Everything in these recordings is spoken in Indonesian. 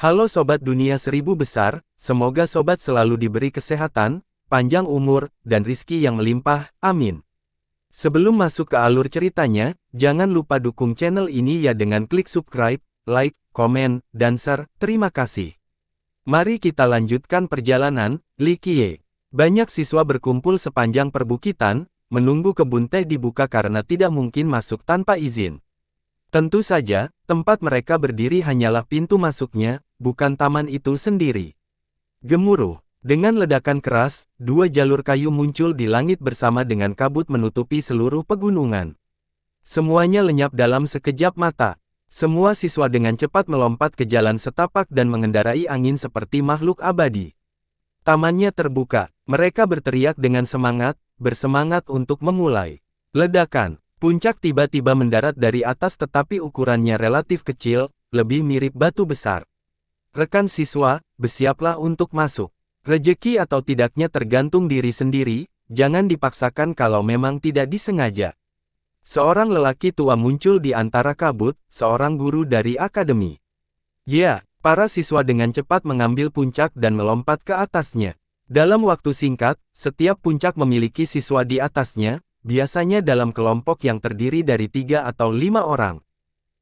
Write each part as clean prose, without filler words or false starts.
Halo Sobat Dunia Seribu Besar, semoga Sobat selalu diberi kesehatan, panjang umur, dan rizki yang melimpah, amin. Sebelum masuk ke alur ceritanya, jangan lupa dukung channel ini ya dengan klik subscribe, like, komen, dan share, terima kasih. Mari kita lanjutkan perjalanan, Li Qiye. Banyak siswa berkumpul sepanjang perbukitan, menunggu kebun teh dibuka karena tidak mungkin masuk tanpa izin. Tentu saja, tempat mereka berdiri hanyalah pintu masuknya, bukan taman itu sendiri. Gemuruh. Dengan ledakan keras, dua jalur kayu muncul di langit bersama dengan kabut menutupi seluruh pegunungan. Semuanya lenyap dalam sekejap mata. Semua siswa dengan cepat melompat ke jalan setapak dan mengendarai angin seperti makhluk abadi. Tamannya terbuka. Mereka berteriak dengan semangat, bersemangat untuk memulai. Ledakan. Puncak tiba-tiba mendarat dari atas tetapi ukurannya relatif kecil, lebih mirip batu besar. Rekan siswa, bersiaplah untuk masuk. Rejeki atau tidaknya tergantung diri sendiri, jangan dipaksakan kalau memang tidak disengaja. Seorang lelaki tua muncul di antara kabut, seorang guru dari akademi. Ya, para siswa dengan cepat mengambil puncak dan melompat ke atasnya. Dalam waktu singkat, setiap puncak memiliki siswa di atasnya, biasanya dalam kelompok yang terdiri dari 3 atau 5 orang.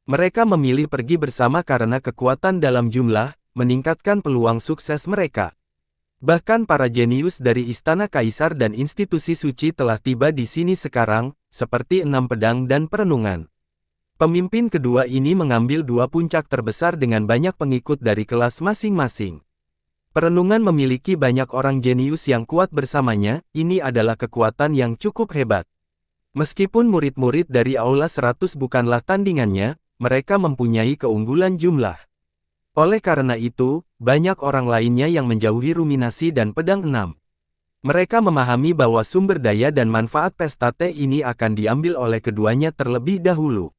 Mereka memilih pergi bersama karena kekuatan dalam jumlah, meningkatkan peluang sukses mereka. Bahkan para jenius dari Istana Kaisar dan institusi suci telah tiba di sini sekarang, seperti 6 pedang dan perenungan. Pemimpin kedua ini mengambil 2 puncak terbesar dengan banyak pengikut dari kelas masing-masing. Perenungan memiliki banyak orang jenius yang kuat bersamanya, ini adalah kekuatan yang cukup hebat. Meskipun murid-murid dari Aula 100 bukanlah tandingannya, mereka mempunyai keunggulan jumlah. Oleh karena itu, banyak orang lainnya yang menjauhi ruminasi dan pedang 6. Mereka memahami bahwa sumber daya dan manfaat pesta teh ini akan diambil oleh keduanya terlebih dahulu.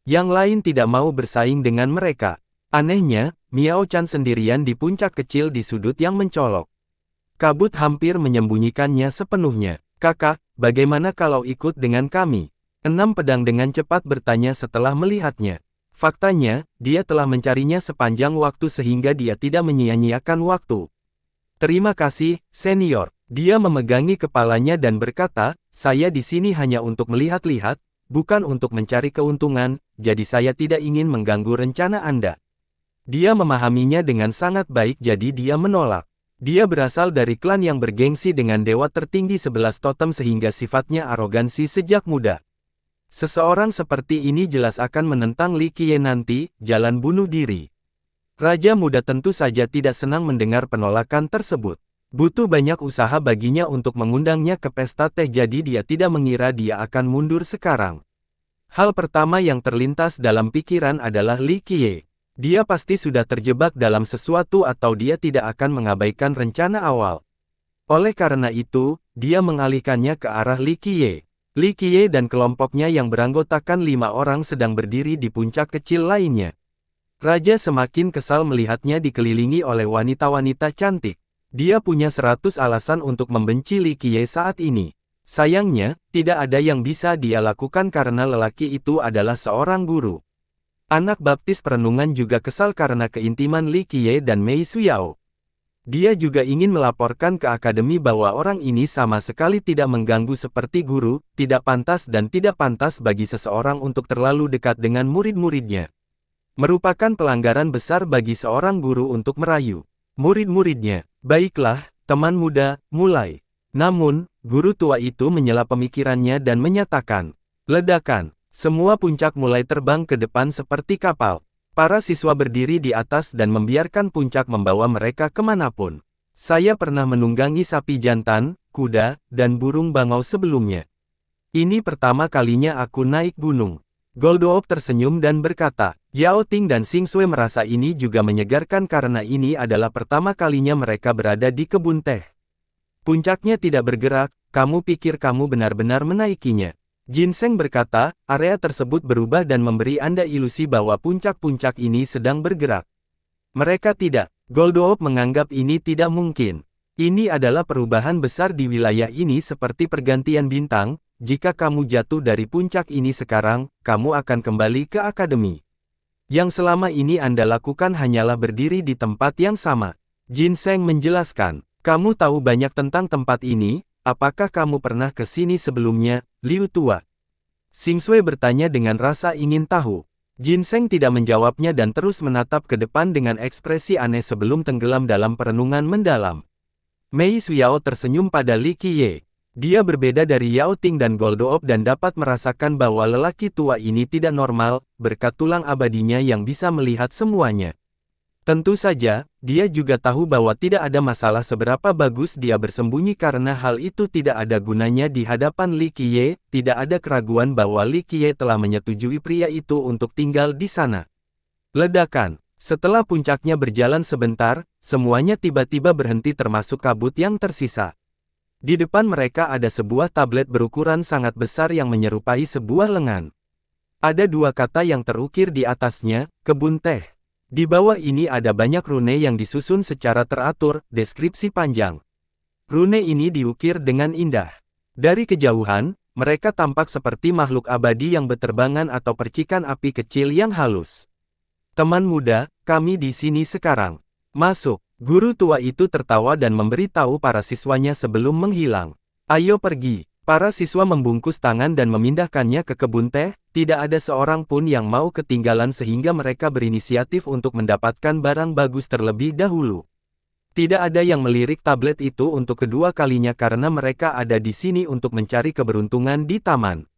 Yang lain tidak mau bersaing dengan mereka. Anehnya, Miao Chan sendirian di puncak kecil di sudut yang mencolok. Kabut hampir menyembunyikannya sepenuhnya. Kakak, bagaimana kalau ikut dengan kami? 6 pedang dengan cepat bertanya setelah melihatnya. Faktanya, dia telah mencarinya sepanjang waktu sehingga dia tidak menyia-nyiakan waktu. Terima kasih, senior. Dia memegangi kepalanya dan berkata, saya di sini hanya untuk melihat-lihat, bukan untuk mencari keuntungan, jadi saya tidak ingin mengganggu rencana Anda. Dia memahaminya dengan sangat baik jadi dia menolak. Dia berasal dari klan yang bergengsi dengan dewa tertinggi 11 totem sehingga sifatnya arogansi sejak muda. Seseorang seperti ini jelas akan menentang Li Qiye nanti, jalan bunuh diri. Raja muda tentu saja tidak senang mendengar penolakan tersebut. Butuh banyak usaha baginya untuk mengundangnya ke pesta teh jadi dia tidak mengira dia akan mundur sekarang. Hal pertama yang terlintas dalam pikiran adalah Li Qiye. Dia pasti sudah terjebak dalam sesuatu atau dia tidak akan mengabaikan rencana awal. Oleh karena itu, dia mengalihkannya ke arah Li Qiye. Li Qiye dan kelompoknya yang beranggotakan 5 orang sedang berdiri di puncak kecil lainnya. Raja semakin kesal melihatnya dikelilingi oleh wanita-wanita cantik. Dia punya 100 alasan untuk membenci Li Qiye saat ini. Sayangnya, tidak ada yang bisa dia lakukan karena lelaki itu adalah seorang guru. Anak baptis perenungan juga kesal karena keintiman Li Qiye dan Mei Suyao. Dia juga ingin melaporkan ke akademi bahwa orang ini sama sekali tidak mengganggu seperti guru, tidak pantas dan tidak pantas bagi seseorang untuk terlalu dekat dengan murid-muridnya. Merupakan pelanggaran besar bagi seorang guru untuk merayu murid-muridnya. Baiklah, teman muda, mulai. Namun, guru tua itu menyela pemikirannya dan menyatakan, ledakan. Semua puncak mulai terbang ke depan seperti kapal. Para siswa berdiri di atas dan membiarkan puncak membawa mereka kemanapun. Saya pernah menunggangi sapi jantan, kuda, dan burung bangau sebelumnya. Ini pertama kalinya aku naik gunung. Goldoop tersenyum dan berkata, Yao Ting dan Xing Sui merasa ini juga menyegarkan karena ini adalah pertama kalinya mereka berada di kebun teh. Puncaknya tidak bergerak, kamu pikir kamu benar-benar menaikinya. Ginseng berkata, area tersebut berubah dan memberi Anda ilusi bahwa puncak-puncak ini sedang bergerak. Mereka tidak. Goldoop menganggap ini tidak mungkin. Ini adalah perubahan besar di wilayah ini seperti pergantian bintang, jika kamu jatuh dari puncak ini sekarang, kamu akan kembali ke akademi. Yang selama ini Anda lakukan hanyalah berdiri di tempat yang sama. Ginseng menjelaskan, kamu tahu banyak tentang tempat ini, apakah kamu pernah ke sini sebelumnya, Liu Tua? Xingxue bertanya dengan rasa ingin tahu. Ginseng tidak menjawabnya dan terus menatap ke depan dengan ekspresi aneh sebelum tenggelam dalam perenungan mendalam. Mei Suyao tersenyum pada Li Qiye. Dia berbeda dari Yao Ting dan Goldoop dan dapat merasakan bahwa lelaki tua ini tidak normal, berkat tulang abadinya yang bisa melihat semuanya. Tentu saja, dia juga tahu bahwa tidak ada masalah seberapa bagus dia bersembunyi karena hal itu tidak ada gunanya di hadapan Li Qiye, tidak ada keraguan bahwa Li Qiye telah menyetujui pria itu untuk tinggal di sana. Ledakan. Setelah puncaknya berjalan sebentar, semuanya tiba-tiba berhenti termasuk kabut yang tersisa. Di depan mereka ada sebuah tablet berukuran sangat besar yang menyerupai sebuah lengan. Ada dua kata yang terukir di atasnya, kebun teh. Di bawah ini ada banyak rune yang disusun secara teratur, deskripsi panjang. Rune ini diukir dengan indah. Dari kejauhan, mereka tampak seperti makhluk abadi yang berterbangan atau percikan api kecil yang halus. Teman muda, kami di sini sekarang. Masuk. Guru tua itu tertawa dan memberitahu para siswanya sebelum menghilang. Ayo pergi. Para siswa membungkus tangan dan memindahkannya ke kebun teh, tidak ada seorang pun yang mau ketinggalan sehingga mereka berinisiatif untuk mendapatkan barang bagus terlebih dahulu. Tidak ada yang melirik tablet itu untuk kedua kalinya karena mereka ada di sini untuk mencari keberuntungan di taman.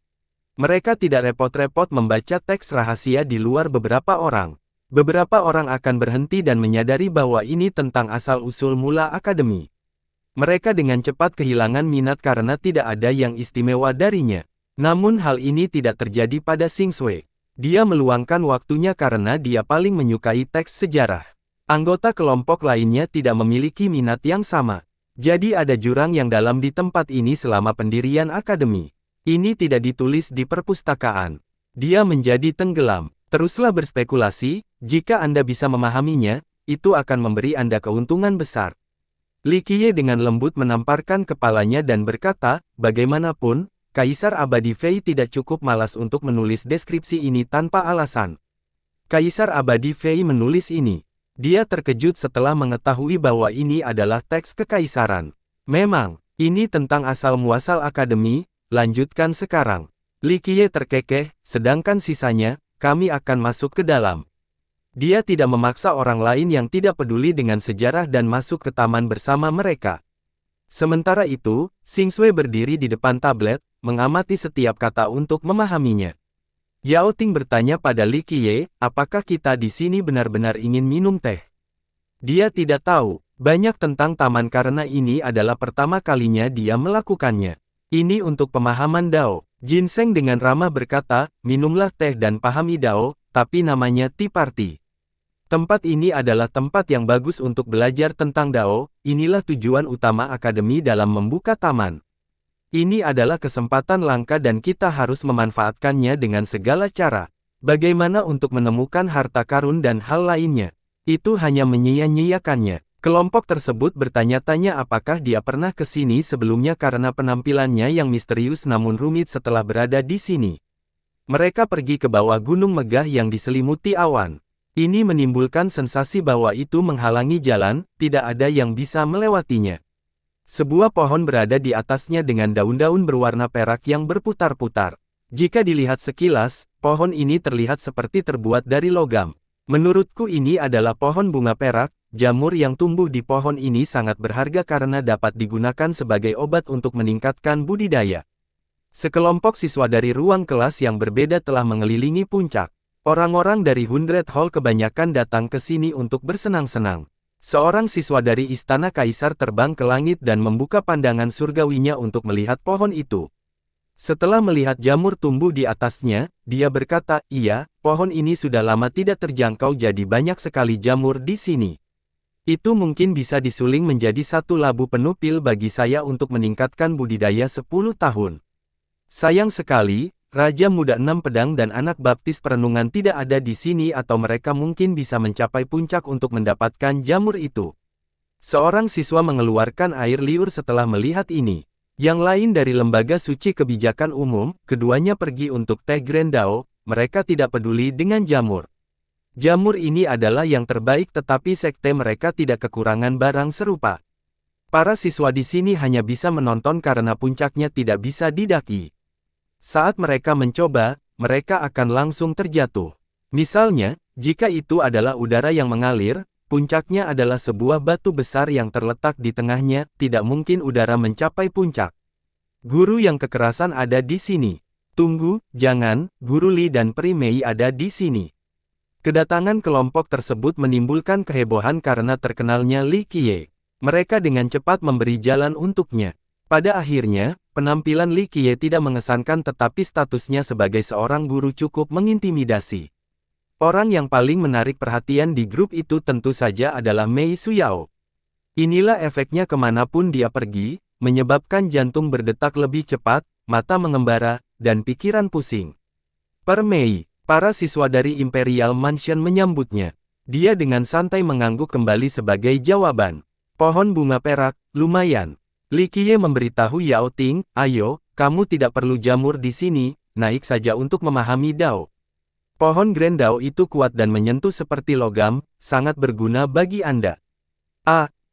Mereka tidak repot-repot membaca teks rahasia di luar beberapa orang. Beberapa orang akan berhenti dan menyadari bahwa ini tentang asal-usul mula akademi. Mereka dengan cepat kehilangan minat karena tidak ada yang istimewa darinya. Namun hal ini tidak terjadi pada Xingxue. Dia meluangkan waktunya karena dia paling menyukai teks sejarah. Anggota kelompok lainnya tidak memiliki minat yang sama. Jadi ada jurang yang dalam di tempat ini selama pendirian akademi. Ini tidak ditulis di perpustakaan. Dia menjadi tenggelam. Teruslah berspekulasi, jika Anda bisa memahaminya, itu akan memberi Anda keuntungan besar. Li Qiye dengan lembut menamparkan kepalanya dan berkata, bagaimanapun, Kaisar Abadi Fei tidak cukup malas untuk menulis deskripsi ini tanpa alasan. Kaisar Abadi Fei menulis ini. Dia terkejut setelah mengetahui bahwa ini adalah teks kekaisaran. Memang, ini tentang asal-muasal akademi, lanjutkan sekarang. Li Qiye terkekeh, sedangkan sisanya, kami akan masuk ke dalam. Dia tidak memaksa orang lain yang tidak peduli dengan sejarah dan masuk ke taman bersama mereka. Sementara itu, Xingxue berdiri di depan tablet, mengamati setiap kata untuk memahaminya. Yao Ting bertanya pada Li Qiye, apakah kita di sini benar-benar ingin minum teh? Dia tidak tahu banyak tentang taman karena ini adalah pertama kalinya dia melakukannya. Ini untuk pemahaman Dao. Ginseng dengan ramah berkata, minumlah teh dan pahami Dao, tapi namanya Tea Party. Tempat ini adalah tempat yang bagus untuk belajar tentang Dao, inilah tujuan utama akademi dalam membuka taman. Ini adalah kesempatan langka dan kita harus memanfaatkannya dengan segala cara. Bagaimana untuk menemukan harta karun dan hal lainnya? Itu hanya menyia-nyiakannya. Kelompok tersebut bertanya-tanya apakah dia pernah ke sini sebelumnya karena penampilannya yang misterius namun rumit setelah berada di sini. Mereka pergi ke bawah gunung megah yang diselimuti awan. Ini menimbulkan sensasi bahwa itu menghalangi jalan, tidak ada yang bisa melewatinya. Sebuah pohon berada di atasnya dengan daun-daun berwarna perak yang berputar-putar. Jika dilihat sekilas, pohon ini terlihat seperti terbuat dari logam. Menurutku ini adalah pohon bunga perak, jamur yang tumbuh di pohon ini sangat berharga karena dapat digunakan sebagai obat untuk meningkatkan budidaya. Sekelompok siswa dari ruang kelas yang berbeda telah mengelilingi puncak. Orang-orang dari Hundred Hall kebanyakan datang ke sini untuk bersenang-senang. Seorang siswa dari Istana Kaisar terbang ke langit dan membuka pandangan surgawinya untuk melihat pohon itu. Setelah melihat jamur tumbuh di atasnya, dia berkata, iya, pohon ini sudah lama tidak terjangkau jadi banyak sekali jamur di sini. Itu mungkin bisa disuling menjadi satu labu penuh pil bagi saya untuk meningkatkan budidaya 10 tahun. Sayang sekali, Raja Muda 6 Pedang dan anak baptis perenungan tidak ada di sini atau mereka mungkin bisa mencapai puncak untuk mendapatkan jamur itu. Seorang siswa mengeluarkan air liur setelah melihat ini. Yang lain dari Lembaga Suci Kebijakan Umum, keduanya pergi untuk teh Grand Dao, mereka tidak peduli dengan jamur. Jamur ini adalah yang terbaik tetapi sekte mereka tidak kekurangan barang serupa. Para siswa di sini hanya bisa menonton karena puncaknya tidak bisa didaki. Saat mereka mencoba, mereka akan langsung terjatuh. Misalnya, jika itu adalah udara yang mengalir, puncaknya adalah sebuah batu besar yang terletak di tengahnya, tidak mungkin udara mencapai puncak. Guru yang kekerasan ada di sini. Tunggu, jangan, Guru Li dan Pri Mei ada di sini. Kedatangan kelompok tersebut menimbulkan kehebohan karena terkenalnya Li Qiye. Mereka dengan cepat memberi jalan untuknya. Pada akhirnya, penampilan Li Qiye tidak mengesankan tetapi statusnya sebagai seorang guru cukup mengintimidasi. Orang yang paling menarik perhatian di grup itu tentu saja adalah Mei Suyao. Inilah efeknya kemanapun dia pergi, menyebabkan jantung berdetak lebih cepat, mata mengembara, dan pikiran pusing. Per Mei, para siswa dari Imperial Mansion menyambutnya. Dia dengan santai mengangguk kembali sebagai jawaban. Pohon bunga perak, lumayan. Li Qiye memberitahu Yao Ting, ayo, kamu tidak perlu jamur di sini, naik saja untuk memahami Dao. Pohon Grandao itu kuat dan menyentuh seperti logam, sangat berguna bagi Anda.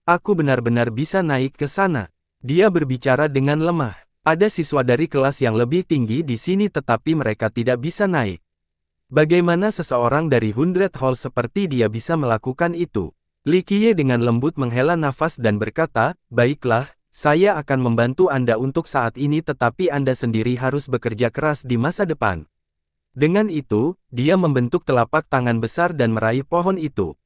Aku benar-benar bisa naik ke sana. Dia berbicara dengan lemah. Ada siswa dari kelas yang lebih tinggi di sini tetapi mereka tidak bisa naik. Bagaimana seseorang dari 100 Hall seperti dia bisa melakukan itu? Li Qiye dengan lembut menghela nafas dan berkata, baiklah, saya akan membantu Anda untuk saat ini tetapi Anda sendiri harus bekerja keras di masa depan. Dengan itu, dia membentuk telapak tangan besar dan meraih pohon itu.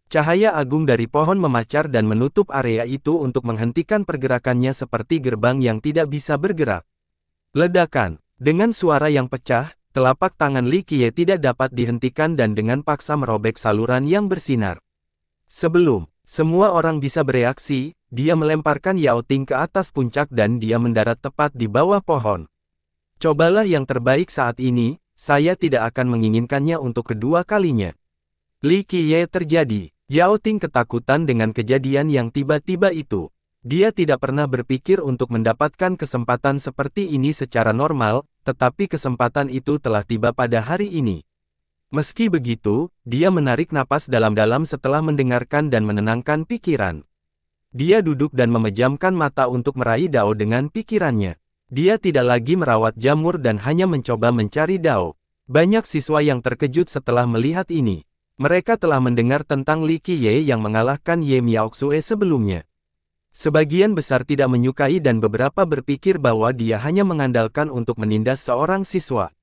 Cahaya agung dari pohon memancar dan menutup area itu untuk menghentikan pergerakannya seperti gerbang yang tidak bisa bergerak. Ledakan. Dengan suara yang pecah, telapak tangan Li Qiye tidak dapat dihentikan dan dengan paksa merobek saluran yang bersinar. Sebelum semua orang bisa bereaksi, dia melemparkan Yao Ting ke atas puncak dan dia mendarat tepat di bawah pohon. Cobalah yang terbaik saat ini. Saya tidak akan menginginkannya untuk kedua kalinya. Li Qiye terjadi. Yao Ting ketakutan dengan kejadian yang tiba-tiba itu. Dia tidak pernah berpikir untuk mendapatkan kesempatan seperti ini secara normal, tetapi kesempatan itu telah tiba pada hari ini. Meski begitu, dia menarik napas dalam-dalam setelah mendengarkan dan menenangkan pikiran. Dia duduk dan memejamkan mata untuk meraih Dao dengan pikirannya. Dia tidak lagi merawat jamur dan hanya mencoba mencari Dao. Banyak siswa yang terkejut setelah melihat ini. Mereka telah mendengar tentang Li Qiye yang mengalahkan Ye Miaoxue sebelumnya. Sebagian besar tidak menyukai dan beberapa berpikir bahwa dia hanya mengandalkan untuk menindas seorang siswa.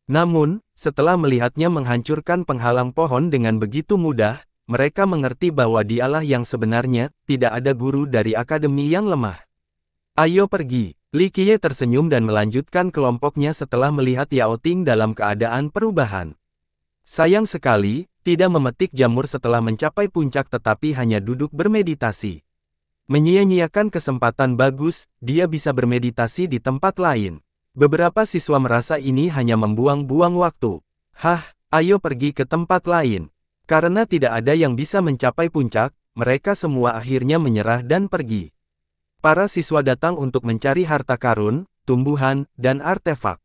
Namun, setelah melihatnya menghancurkan penghalang pohon dengan begitu mudah, mereka mengerti bahwa dialah yang sebenarnya, tidak ada guru dari akademi yang lemah. Ayo pergi. Li Qiye tersenyum dan melanjutkan kelompoknya setelah melihat Yao Ting dalam keadaan perubahan. Sayang sekali, tidak memetik jamur setelah mencapai puncak tetapi hanya duduk bermeditasi. Menyia-nyiakan kesempatan bagus, dia bisa bermeditasi di tempat lain. Beberapa siswa merasa ini hanya membuang-buang waktu. Ayo pergi ke tempat lain. Karena tidak ada yang bisa mencapai puncak, mereka semua akhirnya menyerah dan pergi. Para siswa datang untuk mencari harta karun, tumbuhan, dan artefak.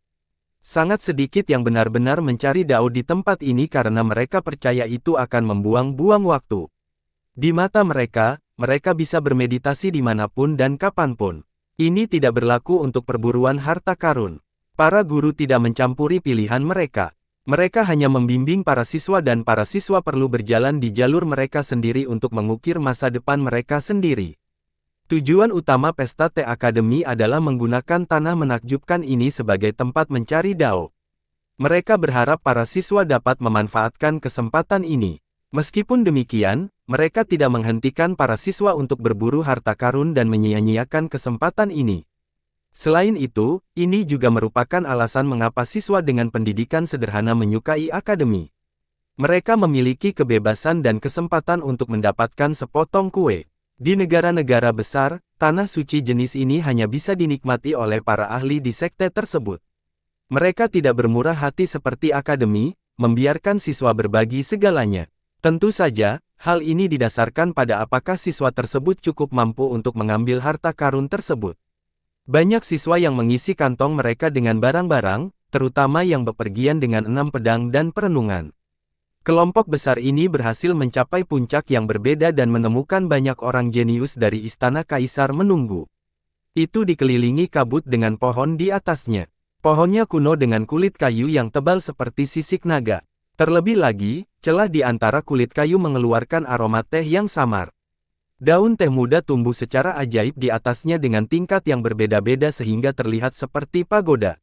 Sangat sedikit yang benar-benar mencari Dao di tempat ini karena mereka percaya itu akan membuang-buang waktu. Di mata mereka, mereka bisa bermeditasi dimanapun dan kapanpun. Ini tidak berlaku untuk perburuan harta karun. Para guru tidak mencampuri pilihan mereka. Mereka hanya membimbing para siswa dan para siswa perlu berjalan di jalur mereka sendiri untuk mengukir masa depan mereka sendiri. Tujuan utama pesta Teh Akademi adalah menggunakan tanah menakjubkan ini sebagai tempat mencari Dao. Mereka berharap para siswa dapat memanfaatkan kesempatan ini. Meskipun demikian, mereka tidak menghentikan para siswa untuk berburu harta karun dan menyia-nyiakan kesempatan ini. Selain itu, ini juga merupakan alasan mengapa siswa dengan pendidikan sederhana menyukai akademi. Mereka memiliki kebebasan dan kesempatan untuk mendapatkan sepotong kue. Di negara-negara besar, tanah suci jenis ini hanya bisa dinikmati oleh para ahli di sekte tersebut. Mereka tidak bermurah hati seperti akademi, membiarkan siswa berbagi segalanya. Tentu saja, hal ini didasarkan pada apakah siswa tersebut cukup mampu untuk mengambil harta karun tersebut. Banyak siswa yang mengisi kantong mereka dengan barang-barang, terutama yang bepergian dengan 6 pedang dan perenungan. Kelompok besar ini berhasil mencapai puncak yang berbeda dan menemukan banyak orang jenius dari istana kaisar menunggu. Itu dikelilingi kabut dengan pohon di atasnya. Pohonnya kuno dengan kulit kayu yang tebal seperti sisik naga. Terlebih lagi, celah di antara kulit kayu mengeluarkan aroma teh yang samar. Daun teh muda tumbuh secara ajaib di atasnya dengan tingkat yang berbeda-beda sehingga terlihat seperti pagoda.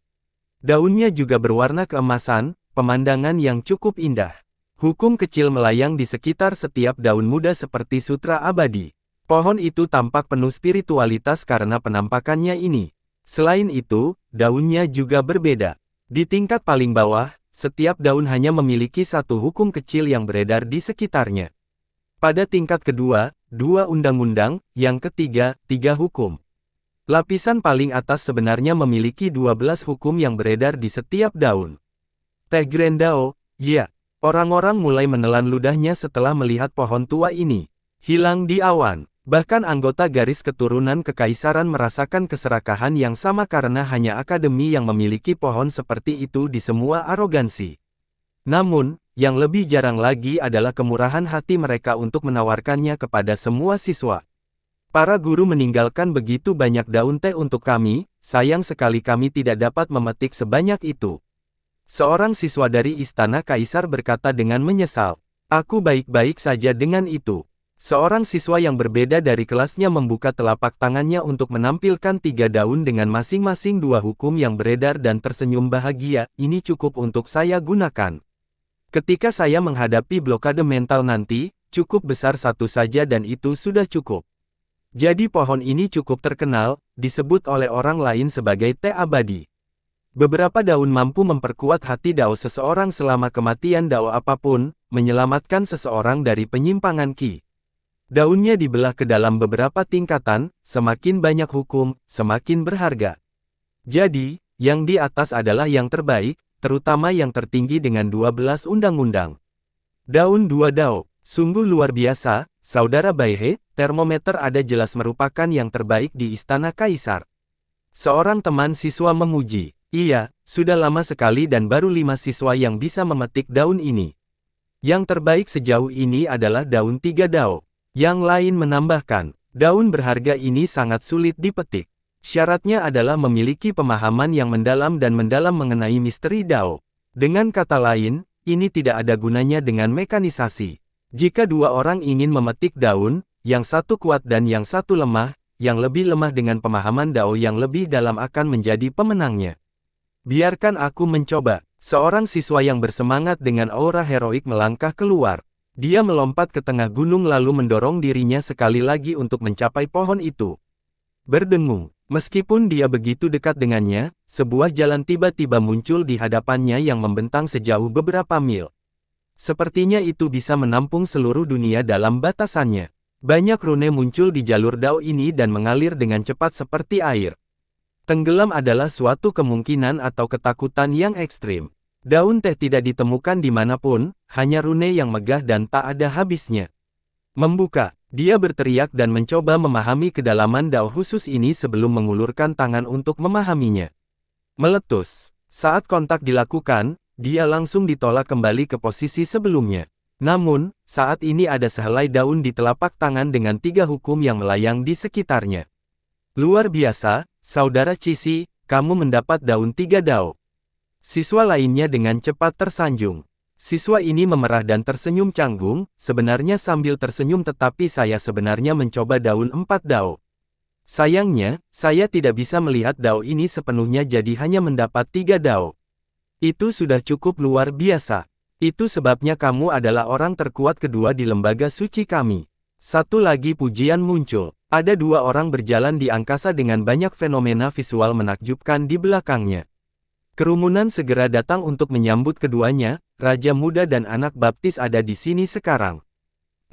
Daunnya juga berwarna keemasan, pemandangan yang cukup indah. Hukum kecil melayang di sekitar setiap daun muda seperti sutra abadi. Pohon itu tampak penuh spiritualitas karena penampakannya ini. Selain itu, daunnya juga berbeda. Di tingkat paling bawah, setiap daun hanya memiliki satu hukum kecil yang beredar di sekitarnya. Pada tingkat kedua, 2 undang-undang, yang ketiga, 3 hukum. Lapisan paling atas sebenarnya memiliki 12 hukum yang beredar di setiap daun. Teh Grandao, ya. Orang-orang mulai menelan ludahnya setelah melihat pohon tua ini. Hilang di awan. Bahkan anggota garis keturunan kekaisaran merasakan keserakahan yang sama karena hanya akademi yang memiliki pohon seperti itu di semua arogansi. Namun, yang lebih jarang lagi adalah kemurahan hati mereka untuk menawarkannya kepada semua siswa. Para guru meninggalkan begitu banyak daun teh untuk kami, sayang sekali kami tidak dapat memetik sebanyak itu. Seorang siswa dari istana kaisar berkata dengan menyesal, "Aku baik-baik saja dengan itu." Seorang siswa yang berbeda dari kelasnya membuka telapak tangannya untuk menampilkan 3 daun dengan masing-masing 2 hukum yang beredar dan tersenyum bahagia, "Ini cukup untuk saya gunakan. Ketika saya menghadapi blokade mental nanti, cukup besar satu saja dan itu sudah cukup." Jadi pohon ini cukup terkenal, disebut oleh orang lain sebagai teh abadi. Beberapa daun mampu memperkuat hati dao seseorang selama kematian dao apapun, menyelamatkan seseorang dari penyimpangan qi. Daunnya dibelah ke dalam beberapa tingkatan, semakin banyak hukum, semakin berharga. Jadi, yang di atas adalah yang terbaik, terutama yang tertinggi dengan 12 undang-undang. Daun 2 dao, sungguh luar biasa, Saudara Baihe, termometer ada jelas merupakan yang terbaik di istana kaisar. Seorang teman siswa memuji. Iya, sudah lama sekali dan baru 5 siswa yang bisa memetik daun ini. Yang terbaik sejauh ini adalah daun 3 dao. Yang lain menambahkan, daun berharga ini sangat sulit dipetik. Syaratnya adalah memiliki pemahaman yang mendalam dan mendalam mengenai misteri dao. Dengan kata lain, ini tidak ada gunanya dengan mekanisasi. Jika 2 orang ingin memetik daun, yang satu kuat dan yang satu lemah, yang lebih lemah dengan pemahaman dao yang lebih dalam akan menjadi pemenangnya. Biarkan aku mencoba. Seorang siswa yang bersemangat dengan aura heroik melangkah keluar. Dia melompat ke tengah gunung lalu mendorong dirinya sekali lagi untuk mencapai pohon itu. Berdengung. Meskipun dia begitu dekat dengannya, sebuah jalan tiba-tiba muncul di hadapannya yang membentang sejauh beberapa mil. Sepertinya itu bisa menampung seluruh dunia dalam batasannya. Banyak rune muncul di jalur dao ini dan mengalir dengan cepat seperti air. Tenggelam adalah suatu kemungkinan atau ketakutan yang ekstrim. Daun teh tidak ditemukan dimanapun, hanya rune yang megah dan tak ada habisnya. Membuka, dia berteriak dan mencoba memahami kedalaman dao khusus ini sebelum mengulurkan tangan untuk memahaminya. Meletus. Saat kontak dilakukan, dia langsung ditolak kembali ke posisi sebelumnya. Namun, saat ini ada sehelai daun di telapak tangan dengan 3 hukum yang melayang di sekitarnya. Luar biasa, Saudara Cisi, kamu mendapat daun 3 dao. Siswa lainnya dengan cepat tersanjung. Siswa ini memerah dan tersenyum canggung, sebenarnya sambil tersenyum tetapi saya sebenarnya mencoba daun 4 dao. Sayangnya, saya tidak bisa melihat dao ini sepenuhnya jadi hanya mendapat 3 dao. Itu sudah cukup luar biasa. Itu sebabnya kamu adalah orang terkuat kedua di lembaga suci kami. Satu lagi pujian muncul. Ada 2 orang berjalan di angkasa dengan banyak fenomena visual menakjubkan di belakangnya. Kerumunan segera datang untuk menyambut keduanya, Raja Muda dan Anak Baptis ada di sini sekarang.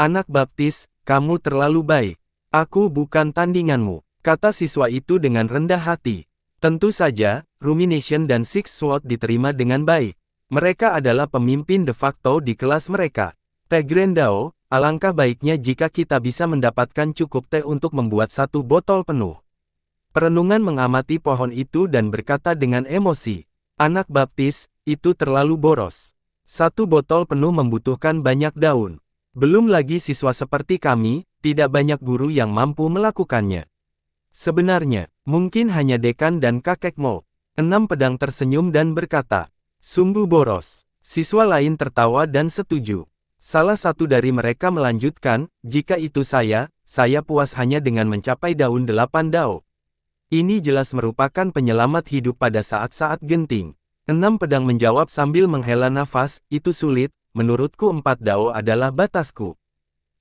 Anak Baptis, kamu terlalu baik. Aku bukan tandinganmu, kata siswa itu dengan rendah hati. Tentu saja, Rumination dan Six Sword diterima dengan baik. Mereka adalah pemimpin de facto di kelas mereka. Teh Grandao, alangkah baiknya jika kita bisa mendapatkan cukup teh untuk membuat 1 botol penuh. Perenungan mengamati pohon itu dan berkata dengan emosi, Anak Baptis, itu terlalu boros. Satu botol penuh membutuhkan banyak daun. Belum lagi siswa seperti kami, tidak banyak guru yang mampu melakukannya. Sebenarnya, mungkin hanya dekan dan kakek Mo. 6 pedang tersenyum dan berkata, sungguh boros. Siswa lain tertawa dan setuju. Salah satu dari mereka melanjutkan, jika itu saya puas hanya dengan mencapai daun 8 dao. Ini jelas merupakan penyelamat hidup pada saat-saat genting. 6 pedang menjawab sambil menghela nafas, itu sulit, menurutku 4 dao adalah batasku.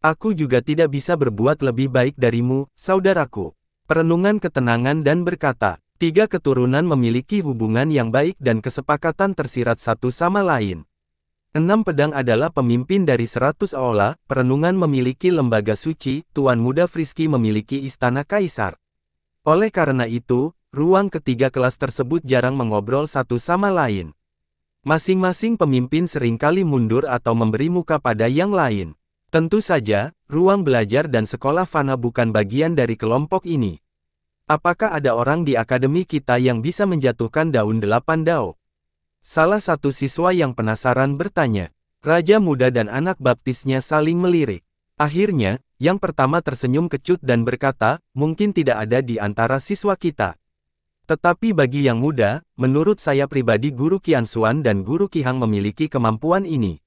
Aku juga tidak bisa berbuat lebih baik darimu, saudaraku. Perenungan ketenangan dan berkata, 3 keturunan memiliki hubungan yang baik dan kesepakatan tersirat satu sama lain. 6 pedang adalah pemimpin dari 100 aula, perenungan memiliki lembaga suci, Tuan Muda Frisky memiliki istana kaisar. Oleh karena itu, ruang ketiga kelas tersebut jarang mengobrol satu sama lain. Masing-masing pemimpin seringkali mundur atau memberi muka pada yang lain. Tentu saja, ruang belajar dan sekolah fana bukan bagian dari kelompok ini. Apakah ada orang di akademi kita yang bisa menjatuhkan daun 8 dao? Salah satu siswa yang penasaran bertanya. Raja muda dan anak baptisnya saling melirik. Akhirnya, yang pertama tersenyum kecut dan berkata, mungkin tidak ada di antara siswa kita. Tetapi bagi yang muda, menurut saya pribadi Guru Qianxuan dan Guru Qihang memiliki kemampuan ini.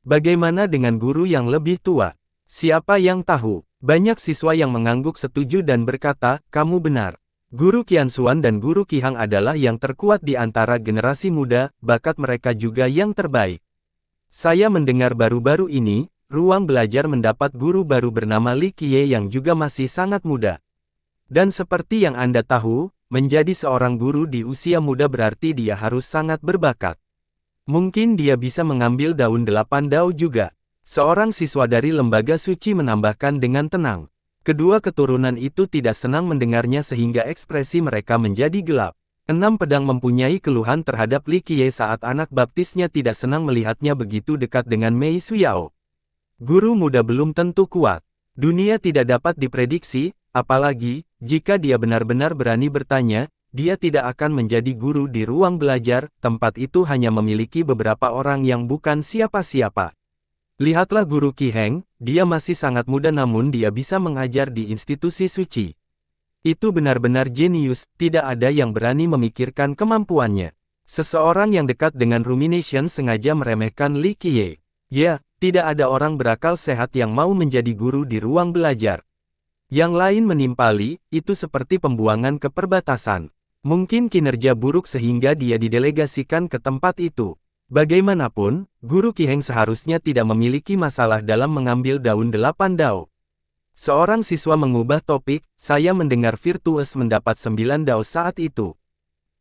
Bagaimana dengan guru yang lebih tua? Siapa yang tahu? Banyak siswa yang mengangguk setuju dan berkata, kamu benar. Guru Qianxuan dan Guru Qihang adalah yang terkuat di antara generasi muda, bakat mereka juga yang terbaik. Saya mendengar baru-baru ini, ruang belajar mendapat guru baru bernama Li Qiye yang juga masih sangat muda. Dan seperti yang Anda tahu, menjadi seorang guru di usia muda berarti dia harus sangat berbakat. Mungkin dia bisa mengambil daun 8 dao juga. Seorang siswa dari lembaga suci menambahkan dengan tenang. Kedua keturunan itu tidak senang mendengarnya sehingga ekspresi mereka menjadi gelap. 6 pedang mempunyai keluhan terhadap Li Qiye saat anak baptisnya tidak senang melihatnya begitu dekat dengan Mei Suyao. Guru muda belum tentu kuat. Dunia tidak dapat diprediksi, apalagi, jika dia benar-benar berani bertanya, dia tidak akan menjadi guru di ruang belajar, tempat itu hanya memiliki beberapa orang yang bukan siapa-siapa. Lihatlah Guru Qiheng, dia masih sangat muda namun dia bisa mengajar di institusi suci. Itu benar-benar jenius, tidak ada yang berani memikirkan kemampuannya. Seseorang yang dekat dengan Rumination sengaja meremehkan Li Qiye. Ya, tidak ada orang berakal sehat yang mau menjadi guru di ruang belajar. Yang lain menimpali, itu seperti pembuangan ke perbatasan. Mungkin kinerja buruk sehingga dia didelegasikan ke tempat itu. Bagaimanapun, Guru Qiheng seharusnya tidak memiliki masalah dalam mengambil daun 8 dao. Seorang siswa mengubah topik, saya mendengar Virtuous mendapat 9 dao saat itu.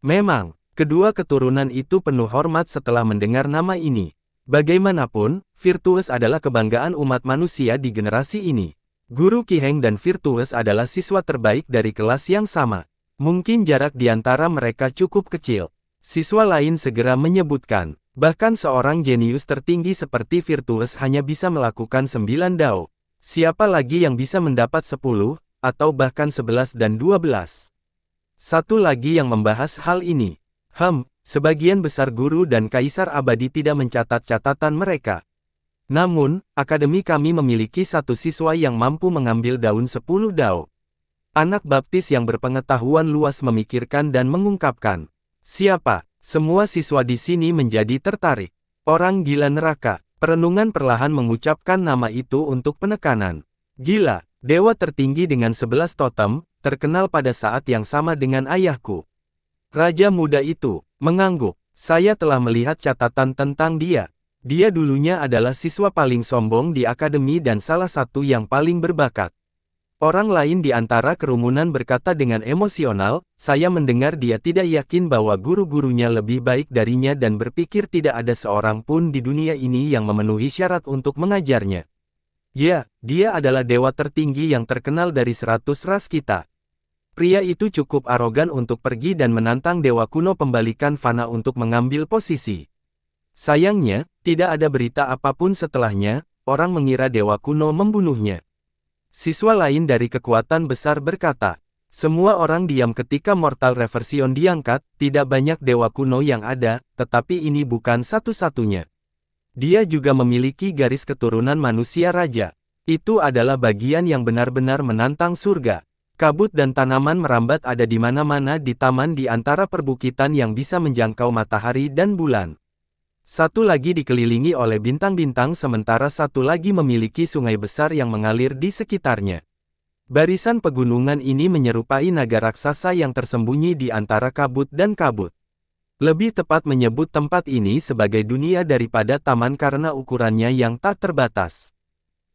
Memang, kedua keturunan itu penuh hormat setelah mendengar nama ini. Bagaimanapun, Virtuous adalah kebanggaan umat manusia di generasi ini. Guru Qiheng dan Virtuous adalah siswa terbaik dari kelas yang sama. Mungkin jarak di antara mereka cukup kecil. Siswa lain segera menyebutkan, bahkan seorang jenius tertinggi seperti Virtuous hanya bisa melakukan 9 dao. Siapa lagi yang bisa mendapat 10, atau bahkan 11 dan 12? Satu lagi yang membahas hal ini. Sebagian besar guru dan kaisar abadi tidak mencatat catatan mereka. Namun, akademi kami memiliki satu siswa yang mampu mengambil daun 10 dao. Anak baptis yang berpengetahuan luas memikirkan dan mengungkapkan. Siapa? Semua siswa di sini menjadi tertarik. Orang gila neraka. Perenungan perlahan mengucapkan nama itu untuk penekanan. Gila, dewa tertinggi dengan 11 totem, terkenal pada saat yang sama dengan ayahku. Raja muda itu mengangguk. Saya telah melihat catatan tentang dia. Dia dulunya adalah siswa paling sombong di akademi dan salah satu yang paling berbakat. Orang lain di antara kerumunan berkata dengan emosional, saya mendengar dia tidak yakin bahwa guru-gurunya lebih baik darinya dan berpikir tidak ada seorang pun di dunia ini yang memenuhi syarat untuk mengajarnya. Ya, dia adalah dewa tertinggi yang terkenal dari 100 ras kita. Pria itu cukup arogan untuk pergi dan menantang dewa kuno pembalikan fana untuk mengambil posisi. Sayangnya, tidak ada berita apapun setelahnya, orang mengira dewa kuno membunuhnya. Siswa lain dari kekuatan besar berkata, semua orang diam ketika Mortal Reversion diangkat, tidak banyak dewa kuno yang ada, tetapi ini bukan satu-satunya. Dia juga memiliki garis keturunan manusia raja. Itu adalah bagian yang benar-benar menantang surga. Kabut dan tanaman merambat ada di mana-mana di taman di antara perbukitan yang bisa menjangkau matahari dan bulan. Satu lagi dikelilingi oleh bintang-bintang sementara satu lagi memiliki sungai besar yang mengalir di sekitarnya. Barisan pegunungan ini menyerupai naga raksasa yang tersembunyi di antara kabut dan kabut. Lebih tepat menyebut tempat ini sebagai dunia daripada taman karena ukurannya yang tak terbatas.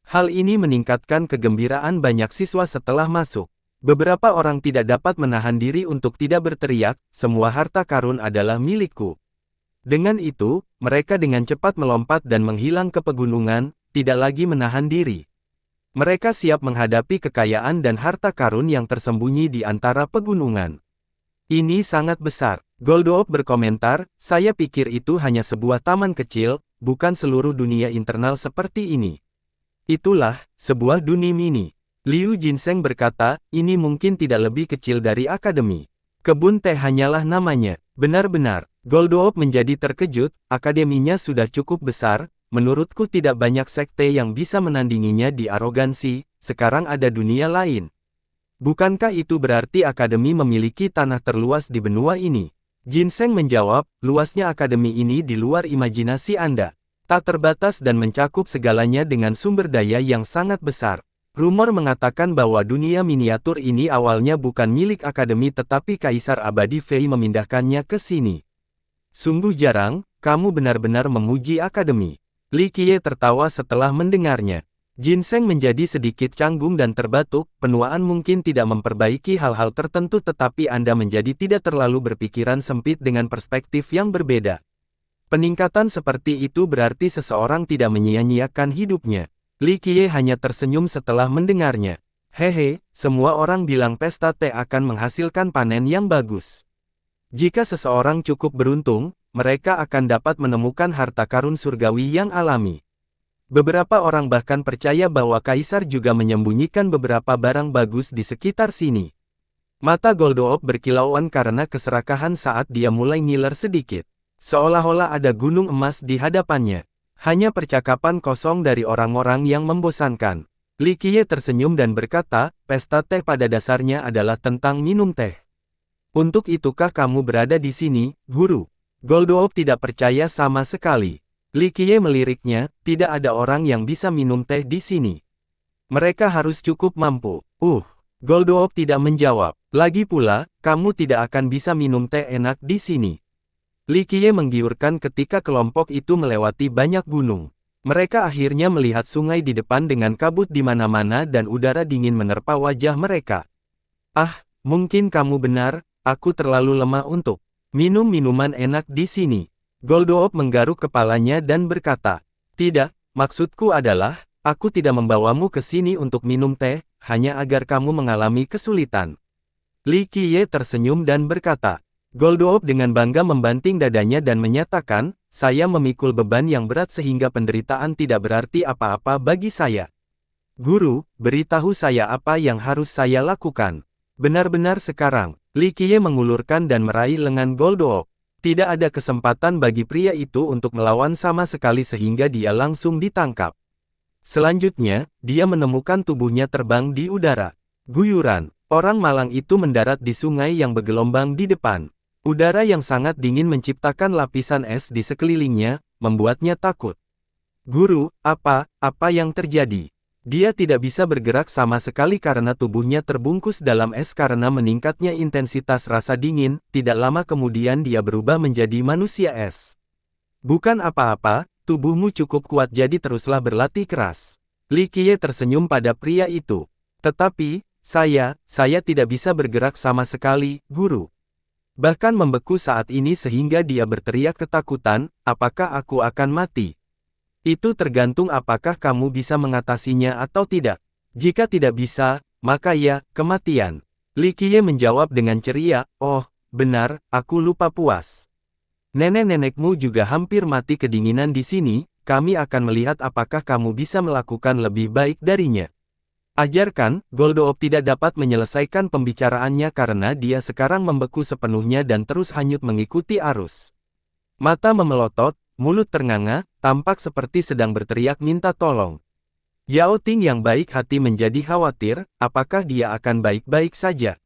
Hal ini meningkatkan kegembiraan banyak siswa setelah masuk. Beberapa orang tidak dapat menahan diri untuk tidak berteriak, "Semua harta karun adalah milikku." Dengan itu, mereka dengan cepat melompat dan menghilang ke pegunungan, tidak lagi menahan diri. Mereka siap menghadapi kekayaan dan harta karun yang tersembunyi di antara pegunungan. Ini sangat besar. Goldoop berkomentar, "Saya pikir itu hanya sebuah taman kecil, bukan seluruh dunia internal seperti ini. Itulah, sebuah dunia mini." Liu Jinseng berkata, "Ini mungkin tidak lebih kecil dari akademi. Kebun teh hanyalah namanya." Benar-benar, Goldoop menjadi terkejut, akademinya sudah cukup besar, menurutku tidak banyak sekte yang bisa menandinginya di arogansi, sekarang ada dunia lain. Bukankah itu berarti akademi memiliki tanah terluas di benua ini? Jinseng menjawab, luasnya akademi ini di luar imajinasi Anda. Tak terbatas dan mencakup segalanya dengan sumber daya yang sangat besar. Rumor mengatakan bahwa dunia miniatur ini awalnya bukan milik akademi tetapi Kaisar Abadi Fei memindahkannya ke sini. Sungguh jarang, kamu benar-benar memuji akademi. Li Qiye tertawa setelah mendengarnya. Jinseng menjadi sedikit canggung dan terbatuk, penuaan mungkin tidak memperbaiki hal-hal tertentu tetapi Anda menjadi tidak terlalu berpikiran sempit dengan perspektif yang berbeda. Peningkatan seperti itu berarti seseorang tidak menyia-nyiakan hidupnya. Li Qiye hanya tersenyum setelah mendengarnya. Hehe, semua orang bilang pesta teh akan menghasilkan panen yang bagus. Jika seseorang cukup beruntung, mereka akan dapat menemukan harta karun surgawi yang alami. Beberapa orang bahkan percaya bahwa Kaisar juga menyembunyikan beberapa barang bagus di sekitar sini. Mata Goldoop berkilauan karena keserakahan saat dia mulai ngiler sedikit. Seolah-olah ada gunung emas di hadapannya. Hanya percakapan kosong dari orang-orang yang membosankan. Li Qiye tersenyum dan berkata, pesta teh pada dasarnya adalah tentang minum teh. Untuk itukah kamu berada di sini, guru? Goldoop tidak percaya sama sekali. Li Qiye meliriknya, tidak ada orang yang bisa minum teh di sini. Mereka harus cukup mampu. Goldoop tidak menjawab. Lagi pula, kamu tidak akan bisa minum teh enak di sini. Li Qiye menggiurkan ketika kelompok itu melewati banyak gunung. Mereka akhirnya melihat sungai di depan dengan kabut di mana-mana dan udara dingin menerpa wajah mereka. Ah, mungkin kamu benar, aku terlalu lemah untuk minum minuman enak di sini. Goldoop menggaruk kepalanya dan berkata, "Tidak, maksudku adalah, aku tidak membawamu ke sini untuk minum teh, hanya agar kamu mengalami kesulitan." Li Qiye tersenyum dan berkata, Goldoop dengan bangga membanting dadanya dan menyatakan, "Saya memikul beban yang berat sehingga penderitaan tidak berarti apa-apa bagi saya. Guru, beritahu saya apa yang harus saya lakukan." Benar-benar sekarang, Li Qiye mengulurkan dan meraih lengan Goldoop. Tidak ada kesempatan bagi pria itu untuk melawan sama sekali sehingga dia langsung ditangkap. Selanjutnya, dia menemukan tubuhnya terbang di udara. Guyuran, orang malang itu mendarat di sungai yang bergelombang di depan. Udara yang sangat dingin menciptakan lapisan es di sekelilingnya, membuatnya takut. "Guru, apa yang terjadi?" Dia tidak bisa bergerak sama sekali karena tubuhnya terbungkus dalam es karena meningkatnya intensitas rasa dingin, tidak lama kemudian dia berubah menjadi manusia es. "Bukan apa-apa, tubuhmu cukup kuat jadi teruslah berlatih keras." Li Qiye tersenyum pada pria itu. "Tetapi, saya tidak bisa bergerak sama sekali, guru. Bahkan membeku saat ini sehingga dia berteriak ketakutan, apakah aku akan mati? Itu tergantung apakah kamu bisa mengatasinya atau tidak. Jika tidak bisa, maka ya, kematian." Li Qiye menjawab dengan ceria, "Oh, benar, aku lupa puas. Nenek-nenekmu juga hampir mati kedinginan di sini, kami akan melihat apakah kamu bisa melakukan lebih baik darinya." Ajarkan, Goldoop tidak dapat menyelesaikan pembicaraannya karena dia sekarang membeku sepenuhnya dan terus hanyut mengikuti arus. Mata memelotot, mulut ternganga, tampak seperti sedang berteriak minta tolong. Yao Ting yang baik hati menjadi khawatir, apakah dia akan baik-baik saja.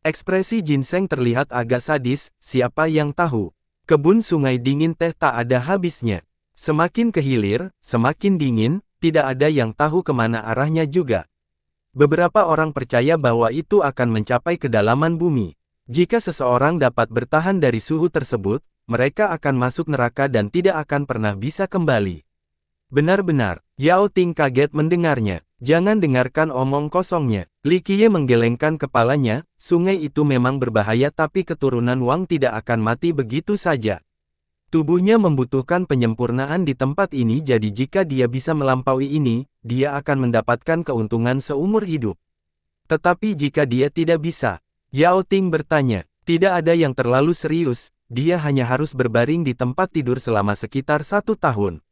Ekspresi Ginseng terlihat agak sadis, siapa yang tahu. Kebun sungai dingin teh tak ada habisnya. Semakin ke hilir, semakin dingin, tidak ada yang tahu kemana arahnya juga. Beberapa orang percaya bahwa itu akan mencapai kedalaman bumi. Jika seseorang dapat bertahan dari suhu tersebut, mereka akan masuk neraka dan tidak akan pernah bisa kembali. Benar-benar, Yao Ting kaget mendengarnya. Jangan dengarkan omong kosongnya. Li Qiye menggelengkan kepalanya, sungai itu memang berbahaya tapi keturunan Wang tidak akan mati begitu saja. Tubuhnya membutuhkan penyempurnaan di tempat ini jadi jika dia bisa melampaui ini, dia akan mendapatkan keuntungan seumur hidup. Tetapi jika dia tidak bisa, Yao Ting bertanya, tidak ada yang terlalu serius, dia hanya harus berbaring di tempat tidur selama sekitar 1 tahun.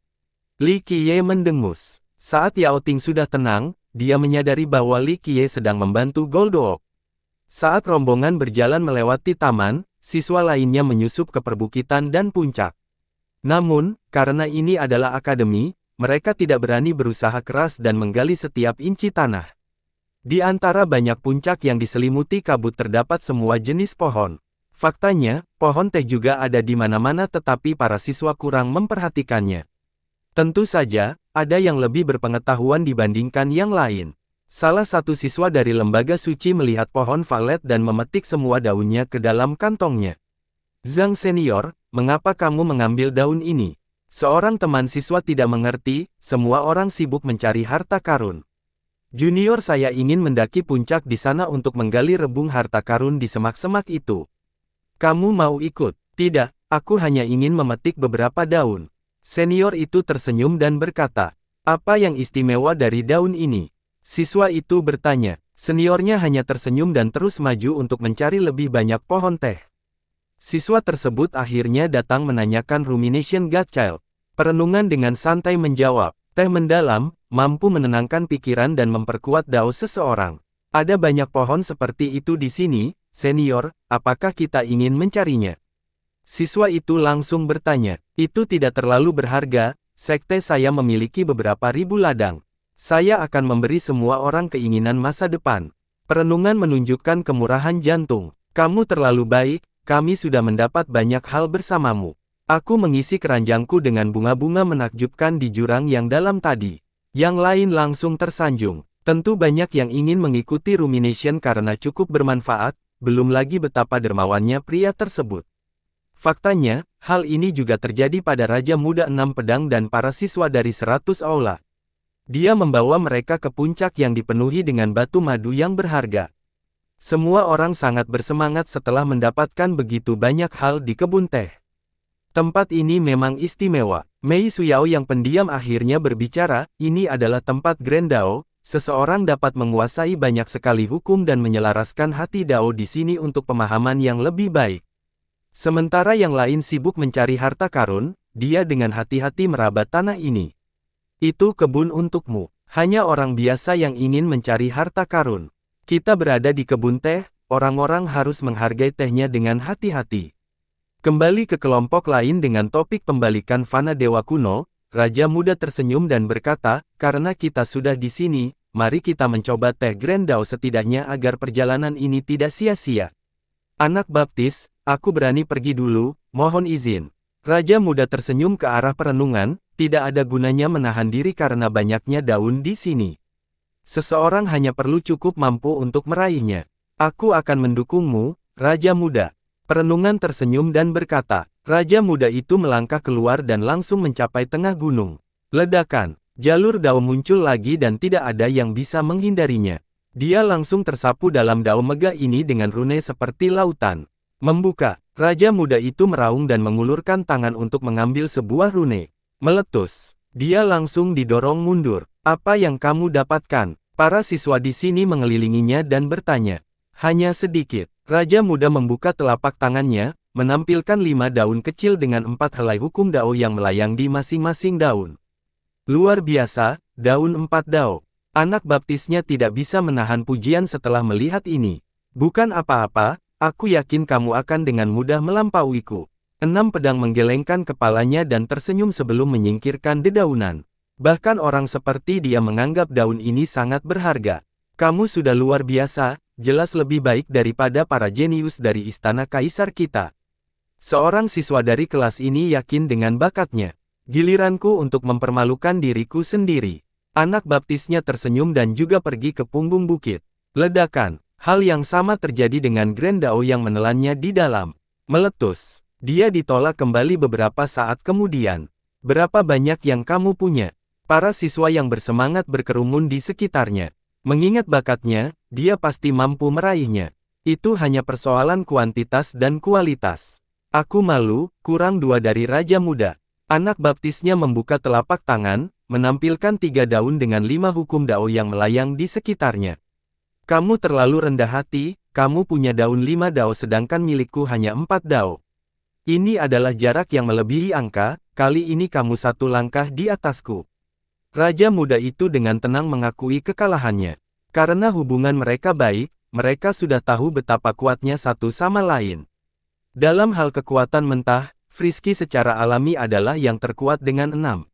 Li Qiye mendengus. Saat Yao Ting sudah tenang, dia menyadari bahwa Li Qiye sedang membantu Goldook. Saat rombongan berjalan melewati taman, siswa lainnya menyusup ke perbukitan dan puncak. Namun, karena ini adalah akademi, mereka tidak berani berusaha keras dan menggali setiap inci tanah. Di antara banyak puncak yang diselimuti kabut terdapat semua jenis pohon. Faktanya, pohon teh juga ada di mana-mana tetapi para siswa kurang memperhatikannya. Tentu saja, ada yang lebih berpengetahuan dibandingkan yang lain. Salah satu siswa dari lembaga suci melihat pohon valet dan memetik semua daunnya ke dalam kantongnya. Zhang senior, mengapa kamu mengambil daun ini? Seorang teman siswa tidak mengerti, semua orang sibuk mencari harta karun. Junior saya ingin mendaki puncak di sana untuk menggali rebung harta karun di semak-semak itu. Kamu mau ikut? Tidak, aku hanya ingin memetik beberapa daun. Senior itu tersenyum dan berkata, apa yang istimewa dari daun ini? Siswa itu bertanya, seniornya hanya tersenyum dan terus maju untuk mencari lebih banyak pohon teh. Siswa tersebut akhirnya datang menanyakan Rumination Godchild. Perenungan dengan santai menjawab, teh mendalam, mampu menenangkan pikiran dan memperkuat dao seseorang. Ada banyak pohon seperti itu di sini, senior, apakah kita ingin mencarinya? Siswa itu langsung bertanya, itu tidak terlalu berharga, sekte saya memiliki beberapa ribu ladang. Saya akan memberi semua orang keinginan masa depan. Perenungan menunjukkan kemurahan jantung. Kamu terlalu baik, kami sudah mendapat banyak hal bersamamu. Aku mengisi keranjangku dengan bunga-bunga menakjubkan di jurang yang dalam tadi. Yang lain langsung tersanjung. Tentu banyak yang ingin mengikuti Rumination karena cukup bermanfaat, belum lagi betapa dermawannya pria tersebut. Faktanya, hal ini juga terjadi pada Raja Muda 6 Pedang dan para siswa dari 100 aula. Dia membawa mereka ke puncak yang dipenuhi dengan batu madu yang berharga. Semua orang sangat bersemangat setelah mendapatkan begitu banyak hal di kebun teh. Tempat ini memang istimewa. Mei Suyao yang pendiam akhirnya berbicara, ini adalah tempat Grand Dao, seseorang dapat menguasai banyak sekali hukum dan menyelaraskan hati Dao di sini untuk pemahaman yang lebih baik. Sementara yang lain sibuk mencari harta karun, dia dengan hati-hati meraba tanah ini. Itu kebun untukmu. Hanya orang biasa yang ingin mencari harta karun. Kita berada di kebun teh, orang-orang harus menghargai tehnya dengan hati-hati. Kembali ke kelompok lain dengan topik pembalikan fana dewa kuno, Raja Muda tersenyum dan berkata, karena kita sudah di sini, mari kita mencoba teh Grand Dao setidaknya agar perjalanan ini tidak sia-sia. Anak baptis, aku berani pergi dulu, mohon izin. Raja Muda tersenyum ke arah perenungan, tidak ada gunanya menahan diri karena banyaknya daun di sini. Seseorang hanya perlu cukup mampu untuk meraihnya. Aku akan mendukungmu, Raja Muda. Perenungan tersenyum dan berkata, Raja Muda itu melangkah keluar dan langsung mencapai tengah gunung. Ledakan, jalur dao muncul lagi dan tidak ada yang bisa menghindarinya. Dia langsung tersapu dalam dao megah ini dengan rune seperti lautan. Membuka, Raja Muda itu meraung dan mengulurkan tangan untuk mengambil sebuah rune. Meletus, dia langsung didorong mundur. Apa yang kamu dapatkan? Para siswa di sini mengelilinginya dan bertanya. Hanya sedikit. Raja Muda membuka telapak tangannya, menampilkan 5 daun kecil dengan 4 helai hukum dao yang melayang di masing-masing daun. Luar biasa, daun 4 dao. Anak baptisnya tidak bisa menahan pujian setelah melihat ini. Bukan apa-apa, aku yakin kamu akan dengan mudah melampauiku. Enam pedang menggelengkan kepalanya dan tersenyum sebelum menyingkirkan dedaunan. Bahkan orang seperti dia menganggap daun ini sangat berharga. Kamu sudah luar biasa, jelas lebih baik daripada para jenius dari istana kaisar kita. Seorang siswa dari kelas ini yakin dengan bakatnya. Giliranku untuk mempermalukan diriku sendiri. Anak baptisnya tersenyum dan juga pergi ke punggung bukit. Ledakan. Hal yang sama terjadi dengan Grand Dao yang menelannya di dalam. Meletus. Dia ditolak kembali beberapa saat kemudian. Berapa banyak yang kamu punya? Para siswa yang bersemangat berkerumun di sekitarnya. Mengingat bakatnya, dia pasti mampu meraihnya. Itu hanya persoalan kuantitas dan kualitas. Aku malu, kurang 2 dari Raja Muda. Anak baptisnya membuka telapak tangan, menampilkan 3 daun dengan 5 hukum Dao yang melayang di sekitarnya. Kamu terlalu rendah hati, kamu punya daun 5 Dao sedangkan milikku hanya 4 Dao. Ini adalah jarak yang melebihi angka, kali ini kamu 1 langkah di atasku. Raja Muda itu dengan tenang mengakui kekalahannya. Karena hubungan mereka baik, mereka sudah tahu betapa kuatnya satu sama lain. Dalam hal kekuatan mentah, Frisky secara alami adalah yang terkuat dengan 6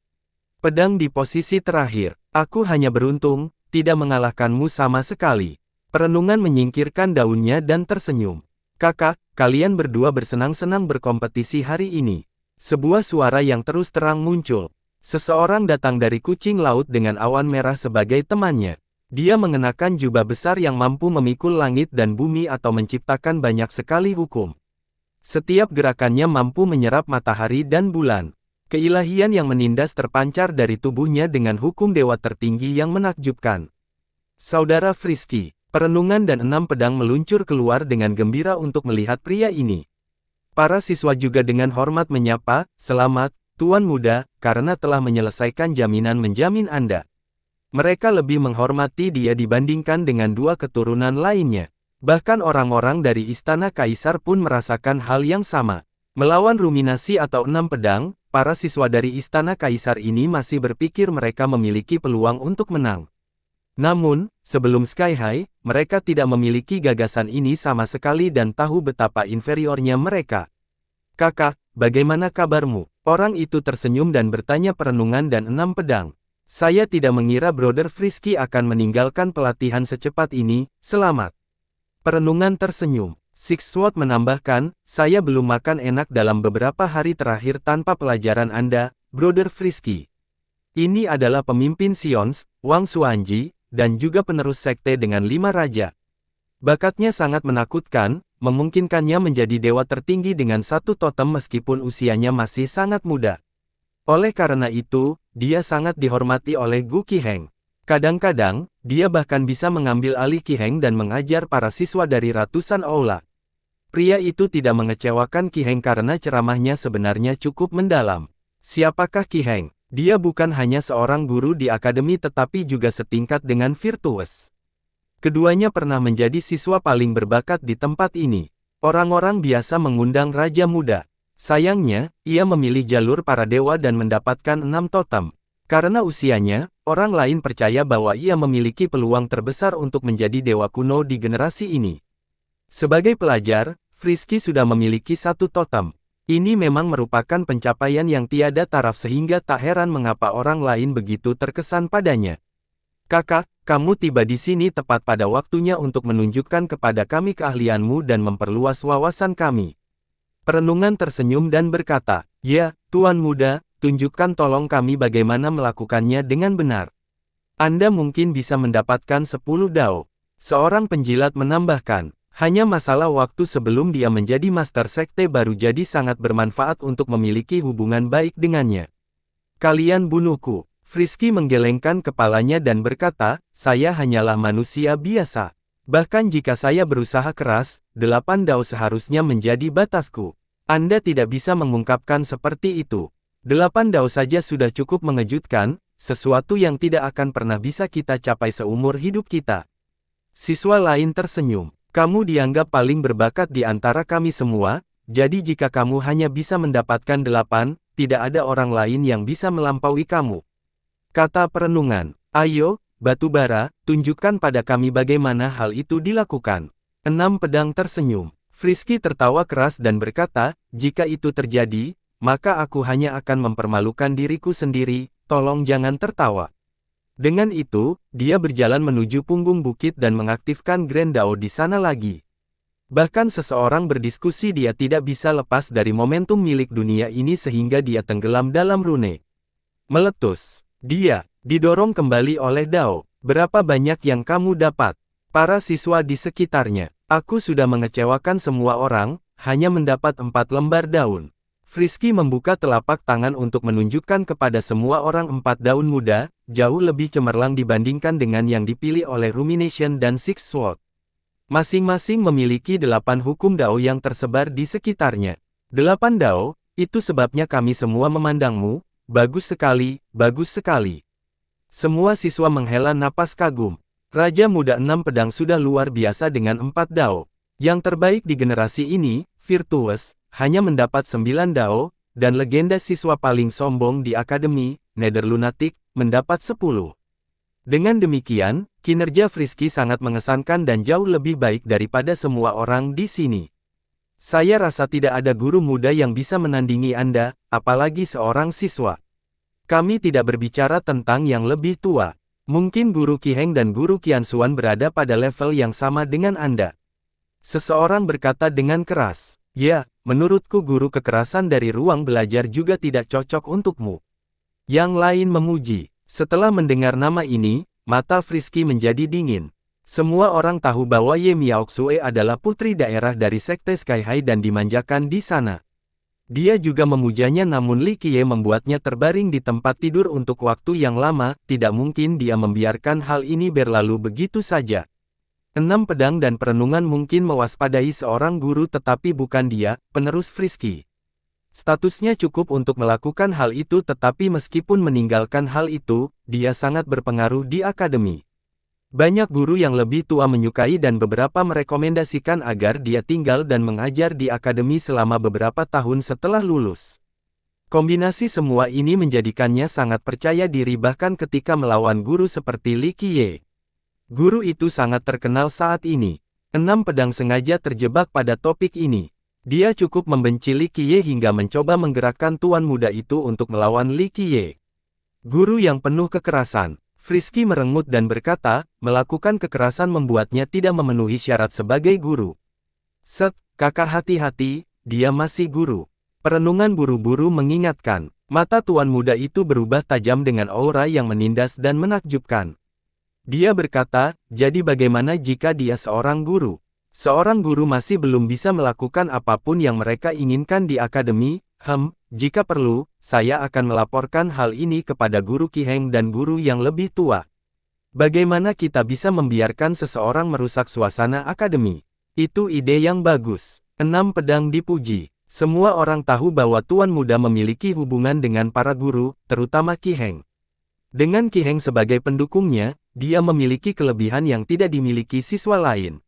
pedang di posisi terakhir. Aku hanya beruntung, tidak mengalahkanmu sama sekali. Perenungan menyingkirkan daunnya dan tersenyum. Kakak, kalian berdua bersenang-senang berkompetisi hari ini. Sebuah suara yang terus terang muncul. Seseorang datang dari kucing laut dengan awan merah sebagai temannya. Dia mengenakan jubah besar yang mampu memikul langit dan bumi atau menciptakan banyak sekali hukum. Setiap gerakannya mampu menyerap matahari dan bulan. Keilahian yang menindas terpancar dari tubuhnya dengan hukum dewa tertinggi yang menakjubkan. Saudara Frisky, perenungan dan 6 pedang meluncur keluar dengan gembira untuk melihat pria ini. Para siswa juga dengan hormat menyapa, "Selamat, Tuan Muda, karena telah menyelesaikan jaminan menjamin Anda." Mereka lebih menghormati dia dibandingkan dengan 2 keturunan lainnya. Bahkan orang-orang dari istana kaisar pun merasakan hal yang sama. Melawan ruminasi atau 6 pedang, para siswa dari istana kaisar ini masih berpikir mereka memiliki peluang untuk menang. Namun, sebelum Sky High, mereka tidak memiliki gagasan ini sama sekali dan tahu betapa inferiornya mereka. "Kakak, bagaimana kabarmu?" Orang itu tersenyum dan bertanya perenungan dan 6 pedang. "Saya tidak mengira Brother Frisky akan meninggalkan pelatihan secepat ini, selamat." Perenungan tersenyum. Six Sword menambahkan, "Saya belum makan enak dalam beberapa hari terakhir tanpa pelajaran Anda, Brother Frisky. Ini adalah pemimpin Sions, Wang Xuanji, dan juga penerus sekte dengan 5 raja. Bakatnya sangat menakutkan, memungkinkannya menjadi dewa tertinggi dengan 1 totem meskipun usianya masih sangat muda. Oleh karena itu, dia sangat dihormati oleh Gu Qiheng. Kadang-kadang, dia bahkan bisa mengambil alih Qiheng dan mengajar para siswa dari ratusan aula. Pria itu tidak mengecewakan Qiheng karena ceramahnya sebenarnya cukup mendalam. Siapakah Qiheng? Dia bukan hanya seorang guru di akademi tetapi juga setingkat dengan Virtuous. Keduanya pernah menjadi siswa paling berbakat di tempat ini. Orang-orang biasa mengundang Raja Muda. Sayangnya, ia memilih jalur para dewa dan mendapatkan 6 totem. Karena usianya, orang lain percaya bahwa ia memiliki peluang terbesar untuk menjadi dewa kuno di generasi ini. Sebagai pelajar, Frisky sudah memiliki 1 totem. Ini memang merupakan pencapaian yang tiada taraf sehingga tak heran mengapa orang lain begitu terkesan padanya. "Kakak, kamu tiba di sini tepat pada waktunya untuk menunjukkan kepada kami keahlianmu dan memperluas wawasan kami." Perenungan tersenyum dan berkata, "Ya, Tuan Muda, tunjukkan tolong kami bagaimana melakukannya dengan benar. Anda mungkin bisa mendapatkan 10 Dao." Seorang penjilat menambahkan, "Hanya masalah waktu sebelum dia menjadi master sekte baru jadi sangat bermanfaat untuk memiliki hubungan baik dengannya." "Kalian bunuhku." Frisky menggelengkan kepalanya dan berkata, "Saya hanyalah manusia biasa. Bahkan jika saya berusaha keras, 8 Dao seharusnya menjadi batasku. Anda tidak bisa mengungkapkan seperti itu. 8 Dao saja sudah cukup mengejutkan, sesuatu yang tidak akan pernah bisa kita capai seumur hidup kita." Siswa lain tersenyum. "Kamu dianggap paling berbakat di antara kami semua, jadi jika kamu hanya bisa mendapatkan 8, tidak ada orang lain yang bisa melampaui kamu." Kata perenungan, "Ayo, batu bara, tunjukkan pada kami bagaimana hal itu dilakukan." 6 pedang tersenyum. Frisky tertawa keras dan berkata, jika itu terjadi, maka aku hanya akan mempermalukan diriku sendiri, tolong jangan tertawa. Dengan itu, dia berjalan menuju punggung bukit dan mengaktifkan Grand Dao di sana lagi. Bahkan seseorang berdiskusi dia tidak bisa lepas dari momentum milik dunia ini sehingga dia tenggelam dalam rune. Meletus. Dia didorong kembali oleh Dao. Berapa banyak yang kamu dapat? Para siswa di sekitarnya. Aku sudah mengecewakan semua orang, hanya mendapat 4 lembar daun. Frisky membuka telapak tangan untuk menunjukkan kepada semua orang 4 daun muda, jauh lebih cemerlang dibandingkan dengan yang dipilih oleh Rumination dan Six Sword. Masing-masing memiliki 8 hukum Dao yang tersebar di sekitarnya. 8 Dao, itu sebabnya kami semua memandangmu, bagus sekali, bagus sekali. Semua siswa menghela napas kagum. Raja Muda 6 Pedang sudah luar biasa dengan 4 Dao. Yang terbaik di generasi ini, Virtuous, hanya mendapat 9 Dao, dan legenda siswa paling sombong di akademi, Nether Lunatic, mendapat 10. Dengan demikian, kinerja Frisky sangat mengesankan dan jauh lebih baik daripada semua orang di sini. Saya rasa tidak ada guru muda yang bisa menandingi Anda, apalagi seorang siswa. Kami tidak berbicara tentang yang lebih tua. Mungkin Guru Qiheng dan Guru Qianxuan berada pada level yang sama dengan Anda. Seseorang berkata dengan keras, ya, menurutku guru kekerasan dari ruang belajar juga tidak cocok untukmu. Yang lain memuji. Setelah mendengar nama ini, mata Frisky menjadi dingin. Semua orang tahu bahwa Ye Miaoxue adalah putri daerah dari Sekte Sky High dan dimanjakan di sana. Dia juga memujanya namun Li Qiye membuatnya terbaring di tempat tidur untuk waktu yang lama, tidak mungkin dia membiarkan hal ini berlalu begitu saja. 6 Pedang dan Perenungan mungkin mewaspadai seorang guru tetapi bukan dia, penerus Frisky. Statusnya cukup untuk melakukan hal itu tetapi meskipun meninggalkan hal itu, dia sangat berpengaruh di akademi. Banyak guru yang lebih tua menyukai dan beberapa merekomendasikan agar dia tinggal dan mengajar di akademi selama beberapa tahun setelah lulus. Kombinasi semua ini menjadikannya sangat percaya diri bahkan ketika melawan guru seperti Li Qiye. Guru itu sangat terkenal saat ini. 6 Pedang sengaja terjebak pada topik ini. Dia cukup membenci Li Qiye hingga mencoba menggerakkan tuan muda itu untuk melawan Li Qiye. Guru yang penuh kekerasan. Frisky merengut dan berkata, melakukan kekerasan membuatnya tidak memenuhi syarat sebagai guru. Set, kakak hati-hati, dia masih guru. Perenungan buru-buru mengingatkan, mata tuan muda itu berubah tajam dengan aura yang menindas dan menakjubkan. Dia berkata, jadi bagaimana jika dia seorang guru? Seorang guru masih belum bisa melakukan apapun yang mereka inginkan di akademi. Jika perlu, saya akan melaporkan hal ini kepada Guru Qiheng dan guru yang lebih tua. Bagaimana kita bisa membiarkan seseorang merusak suasana akademi? Itu ide yang bagus. 6 Pedang dipuji. Semua orang tahu bahwa tuan muda memiliki hubungan dengan para guru, terutama Qiheng. Dengan Qiheng sebagai pendukungnya, dia memiliki kelebihan yang tidak dimiliki siswa lain.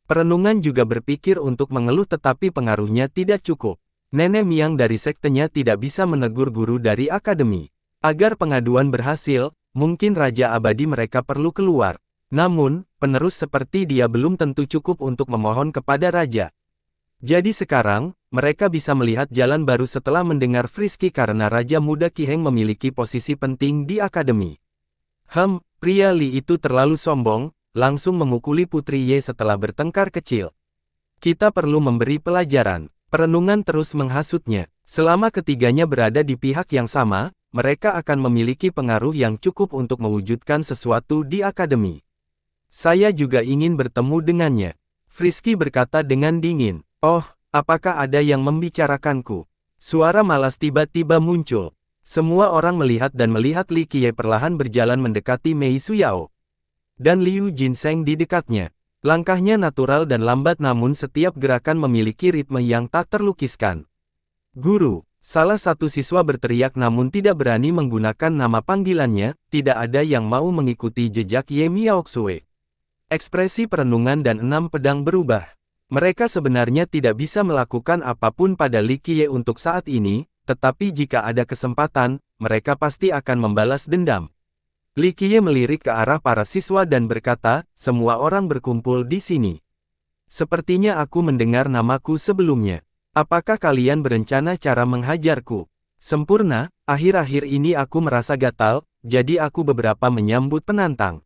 Perenungan juga berpikir untuk mengeluh tetapi pengaruhnya tidak cukup. Nenek Miang dari sektenya tidak bisa menegur guru dari akademi. Agar pengaduan berhasil, mungkin Raja Abadi mereka perlu keluar. Namun, penerus seperti dia belum tentu cukup untuk memohon kepada Raja. Jadi sekarang, mereka bisa melihat jalan baru setelah mendengar Frisky karena Raja Muda Qiheng memiliki posisi penting di akademi. Pria Li itu terlalu sombong, langsung memukuli Putri Ye setelah bertengkar kecil. Kita perlu memberi pelajaran. Perenungan terus menghasutnya. Selama ketiganya berada di pihak yang sama, mereka akan memiliki pengaruh yang cukup untuk mewujudkan sesuatu di akademi. Saya juga ingin bertemu dengannya. Frisky berkata dengan dingin. Oh, apakah ada yang membicarakanku? Suara malas tiba-tiba muncul. Semua orang melihat dan melihat Li Qiye perlahan berjalan mendekati Mei Suyao. Dan Liu Jinseng di dekatnya. Langkahnya natural dan lambat namun setiap gerakan memiliki ritme yang tak terlukiskan. Guru, salah satu siswa berteriak namun tidak berani menggunakan nama panggilannya, tidak ada yang mau mengikuti jejak Ye Miaoxue. Ekspresi Perenungan dan 6 Pedang berubah. Mereka sebenarnya tidak bisa melakukan apapun pada Li Qiye untuk saat ini, tetapi jika ada kesempatan, mereka pasti akan membalas dendam. Li Qiye melirik ke arah para siswa dan berkata, semua orang berkumpul di sini. Sepertinya aku mendengar namaku sebelumnya. Apakah kalian berencana cara menghajarku? Sempurna, akhir-akhir ini aku merasa gatal, jadi aku beberapa menyambut penantang.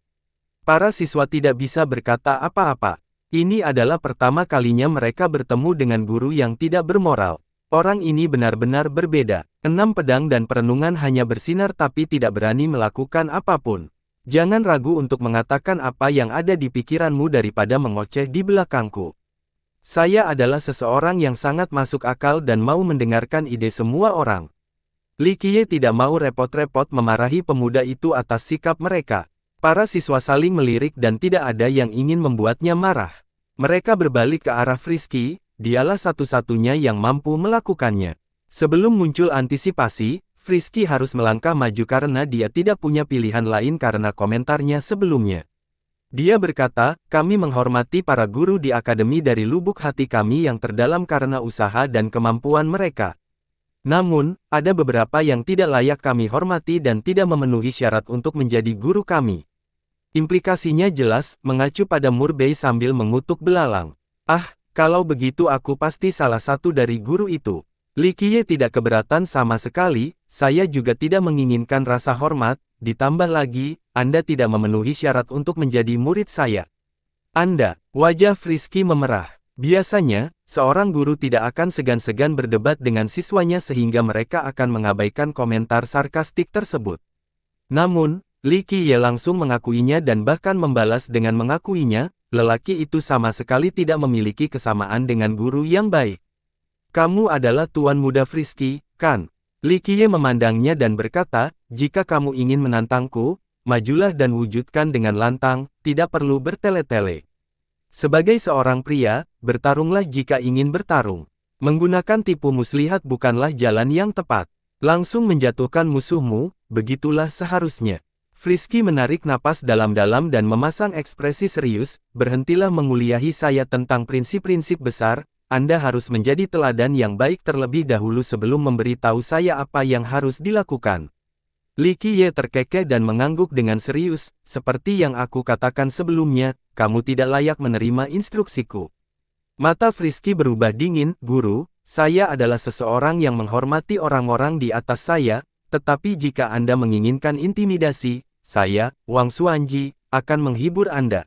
Para siswa tidak bisa berkata apa-apa. Ini adalah pertama kalinya mereka bertemu dengan guru yang tidak bermoral. Orang ini benar-benar berbeda. 6 pedang dan perenungan hanya bersinar tapi tidak berani melakukan apapun. Jangan ragu untuk mengatakan apa yang ada di pikiranmu daripada mengoceh di belakangku. Saya adalah seseorang yang sangat masuk akal dan mau mendengarkan ide semua orang. Li Qiye tidak mau repot-repot memarahi pemuda itu atas sikap mereka. Para siswa saling melirik dan tidak ada yang ingin membuatnya marah. Mereka berbalik ke arah Frisky, dialah satu-satunya yang mampu melakukannya. Sebelum muncul antisipasi, Frisky harus melangkah maju karena dia tidak punya pilihan lain karena komentarnya sebelumnya. Dia berkata, kami menghormati para guru di akademi dari lubuk hati kami yang terdalam karena usaha dan kemampuan mereka. Namun, ada beberapa yang tidak layak kami hormati dan tidak memenuhi syarat untuk menjadi guru kami. Implikasinya jelas, mengacu pada Murbei sambil mengutuk belalang. Ah, kalau begitu aku pasti salah satu dari guru itu. Li Qiye tidak keberatan sama sekali, saya juga tidak menginginkan rasa hormat, ditambah lagi, Anda tidak memenuhi syarat untuk menjadi murid saya. Anda, wajah Frisky memerah. Biasanya, seorang guru tidak akan segan-segan berdebat dengan siswanya sehingga mereka akan mengabaikan komentar sarkastik tersebut. Namun, Li Qiye langsung mengakuinya dan bahkan membalas dengan mengakuinya, lelaki itu sama sekali tidak memiliki kesamaan dengan guru yang baik. Kamu adalah tuan muda Frisky, kan? Li Qiye memandangnya dan berkata, jika kamu ingin menantangku, majulah dan wujudkan dengan lantang, tidak perlu bertele-tele. Sebagai seorang pria, bertarunglah jika ingin bertarung. Menggunakan tipu muslihat bukanlah jalan yang tepat. Langsung menjatuhkan musuhmu, begitulah seharusnya. Frisky menarik napas dalam-dalam dan memasang ekspresi serius, berhentilah menguliahi saya tentang prinsip-prinsip besar, Anda harus menjadi teladan yang baik terlebih dahulu sebelum memberitahu saya apa yang harus dilakukan. Li Qiye terkekeh dan mengangguk dengan serius, seperti yang aku katakan sebelumnya, kamu tidak layak menerima instruksiku. Mata Frisky berubah dingin, guru, saya adalah seseorang yang menghormati orang-orang di atas saya, tetapi jika Anda menginginkan intimidasi, saya, Wang Xuanji, akan menghibur Anda.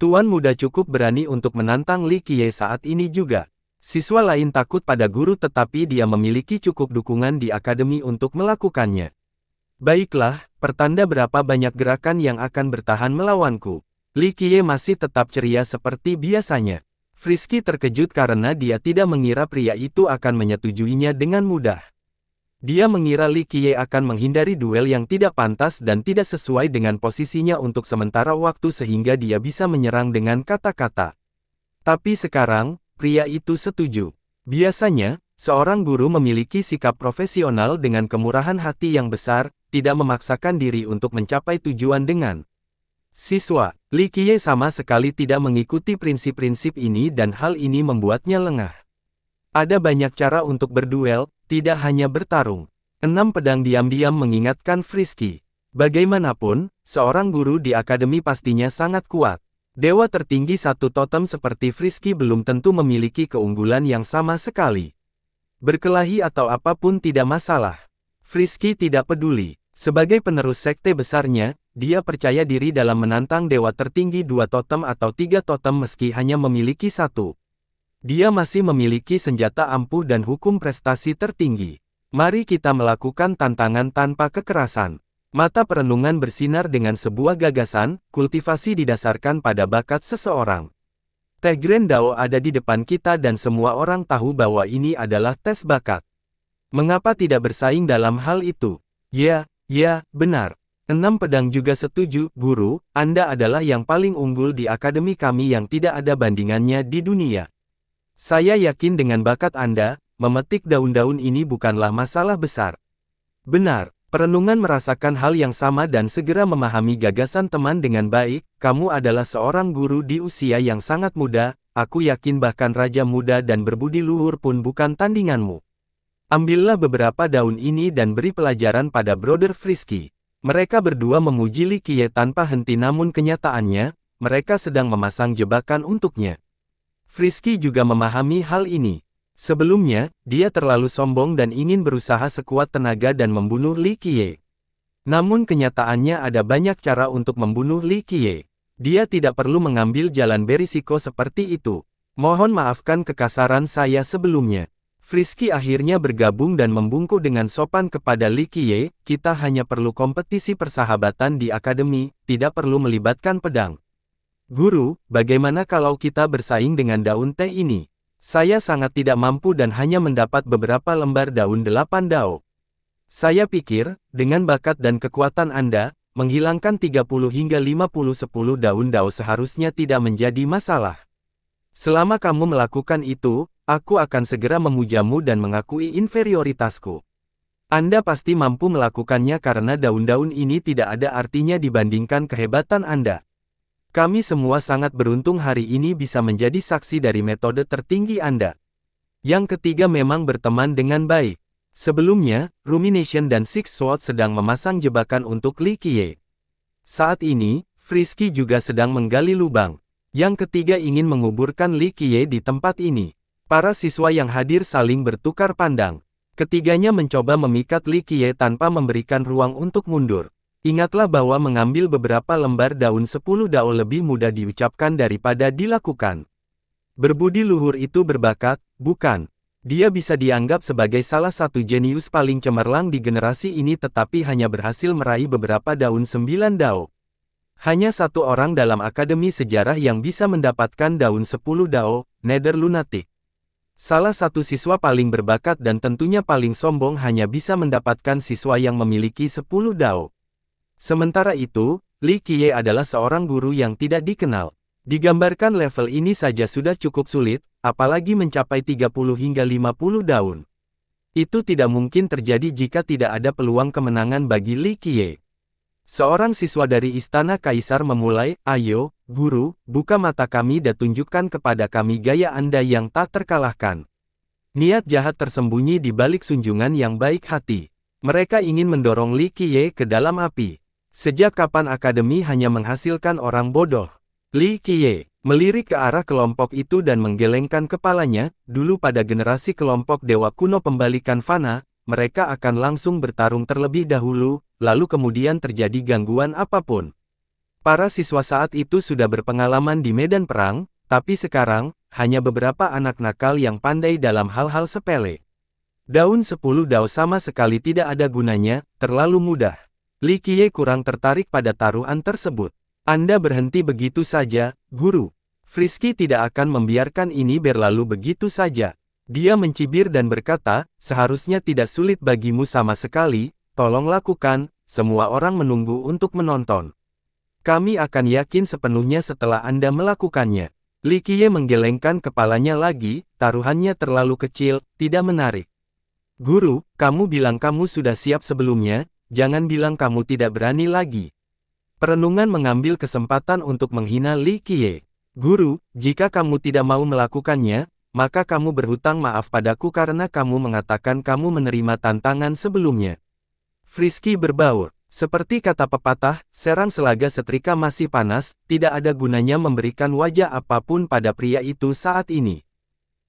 Tuan muda cukup berani untuk menantang Li Qiye saat ini juga. Siswa lain takut pada guru tetapi dia memiliki cukup dukungan di akademi untuk melakukannya. Baiklah, pertanda berapa banyak gerakan yang akan bertahan melawanku. Li Qiye masih tetap ceria seperti biasanya. Frisky terkejut karena dia tidak mengira pria itu akan menyetujuinya dengan mudah. Dia mengira Li Qiye akan menghindari duel yang tidak pantas dan tidak sesuai dengan posisinya untuk sementara waktu sehingga dia bisa menyerang dengan kata-kata. Tapi sekarang, pria itu setuju. Biasanya, seorang guru memiliki sikap profesional dengan kemurahan hati yang besar, tidak memaksakan diri untuk mencapai tujuan dengan siswa. Li Qiye sama sekali tidak mengikuti prinsip-prinsip ini dan hal ini membuatnya lengah. Ada banyak cara untuk berduel, tidak hanya bertarung. 6 pedang diam-diam mengingatkan Frisky. Bagaimanapun, seorang guru di akademi pastinya sangat kuat. Dewa tertinggi satu totem seperti Frisky belum tentu memiliki keunggulan yang sama sekali. Berkelahi atau apapun tidak masalah. Frisky tidak peduli. Sebagai penerus sekte besarnya, dia percaya diri dalam menantang dewa tertinggi 2 totem atau 3 totem meski hanya memiliki 1. Dia masih memiliki senjata ampuh dan hukum prestasi tertinggi. Mari kita melakukan tantangan tanpa kekerasan. Mata perenungan bersinar dengan sebuah gagasan, kultivasi didasarkan pada bakat seseorang. Teh Grand Dao ada di depan kita dan semua orang tahu bahwa ini adalah tes bakat. Mengapa tidak bersaing dalam hal itu? Ya, benar. 6 pedang juga setuju, guru, Anda adalah yang paling unggul di akademi kami yang tidak ada bandingannya di dunia. Saya yakin dengan bakat Anda, memetik daun-daun ini bukanlah masalah besar. Benar, perenungan merasakan hal yang sama dan segera memahami gagasan teman dengan baik, kamu adalah seorang guru di usia yang sangat muda, aku yakin bahkan raja muda dan berbudi luhur pun bukan tandinganmu. Ambillah beberapa daun ini dan beri pelajaran pada Brother Frisky. Mereka berdua memuji Li Qiye tanpa henti namun kenyataannya, mereka sedang memasang jebakan untuknya. Frisky juga memahami hal ini. Sebelumnya, dia terlalu sombong dan ingin berusaha sekuat tenaga dan membunuh Li Qiye. Namun kenyataannya ada banyak cara untuk membunuh Li Qiye. Dia tidak perlu mengambil jalan berisiko seperti itu. Mohon maafkan kekasaran saya sebelumnya. Frisky akhirnya bergabung dan membungkuk dengan sopan kepada Li Qiye, kita hanya perlu kompetisi persahabatan di akademi, tidak perlu melibatkan pedang. Guru, bagaimana kalau kita bersaing dengan daun teh ini? Saya sangat tidak mampu dan hanya mendapat beberapa lembar daun 8 dao. Saya pikir, dengan bakat dan kekuatan Anda, menghilangkan 30 hingga 50 daun dao seharusnya tidak menjadi masalah. Selama kamu melakukan itu, aku akan segera memujamu dan mengakui inferioritasku. Anda pasti mampu melakukannya karena daun-daun ini tidak ada artinya dibandingkan kehebatan Anda. Kami semua sangat beruntung hari ini bisa menjadi saksi dari metode tertinggi Anda. Yang ketiga memang berteman dengan baik. Sebelumnya, Rumination dan Six Sword sedang memasang jebakan untuk Li Qiye. Saat ini, Frisky juga sedang menggali lubang. Yang ketiga ingin menguburkan Li Qiye di tempat ini. Para siswa yang hadir saling bertukar pandang. Ketiganya mencoba memikat Li Qiye tanpa memberikan ruang untuk mundur. Ingatlah bahwa mengambil beberapa lembar daun 10 dao lebih mudah diucapkan daripada dilakukan. Berbudi luhur itu berbakat, bukan? Dia bisa dianggap sebagai salah satu jenius paling cemerlang di generasi ini tetapi hanya berhasil meraih beberapa daun 9 dao. Hanya satu orang dalam akademi sejarah yang bisa mendapatkan daun 10 dao, Nether Lunatic. Salah satu siswa paling berbakat dan tentunya paling sombong hanya bisa mendapatkan siswa yang memiliki 10 dao. Sementara itu, Li Qiye adalah seorang guru yang tidak dikenal. Digambarkan level ini saja sudah cukup sulit, apalagi mencapai 30 hingga 50 daun. Itu tidak mungkin terjadi jika tidak ada peluang kemenangan bagi Li Qiye. Seorang siswa dari Istana Kaisar memulai, ayo, guru, buka mata kami dan tunjukkan kepada kami gaya Anda yang tak terkalahkan. Niat jahat tersembunyi di balik sunjungan yang baik hati. Mereka ingin mendorong Li Qiye ke dalam api. Sejak kapan akademi hanya menghasilkan orang bodoh? Li Qiye melirik ke arah kelompok itu dan menggelengkan kepalanya. Dulu pada generasi kelompok Dewa Kuno Pembalikan Fana, mereka akan langsung bertarung terlebih dahulu, lalu kemudian terjadi gangguan apapun. Para siswa saat itu sudah berpengalaman di medan perang, tapi sekarang, hanya beberapa anak nakal yang pandai dalam hal-hal sepele. Daun 10 dao sama sekali tidak ada gunanya, terlalu mudah. Li Qiye kurang tertarik pada taruhan tersebut. Anda berhenti begitu saja, guru. Frisky tidak akan membiarkan ini berlalu begitu saja. Dia mencibir dan berkata, seharusnya tidak sulit bagimu sama sekali, tolong lakukan, semua orang menunggu untuk menonton. Kami akan yakin sepenuhnya setelah Anda melakukannya. Li Qiye menggelengkan kepalanya lagi, taruhannya terlalu kecil, tidak menarik. Guru, kamu bilang kamu sudah siap sebelumnya, jangan bilang kamu tidak berani lagi. Perenungan mengambil kesempatan untuk menghina Li Qiye. Guru, jika kamu tidak mau melakukannya, maka kamu berhutang maaf padaku karena kamu mengatakan kamu menerima tantangan sebelumnya. Frisky berbaur. Seperti kata pepatah, serang selaga setrika masih panas, tidak ada gunanya memberikan wajah apapun pada pria itu saat ini.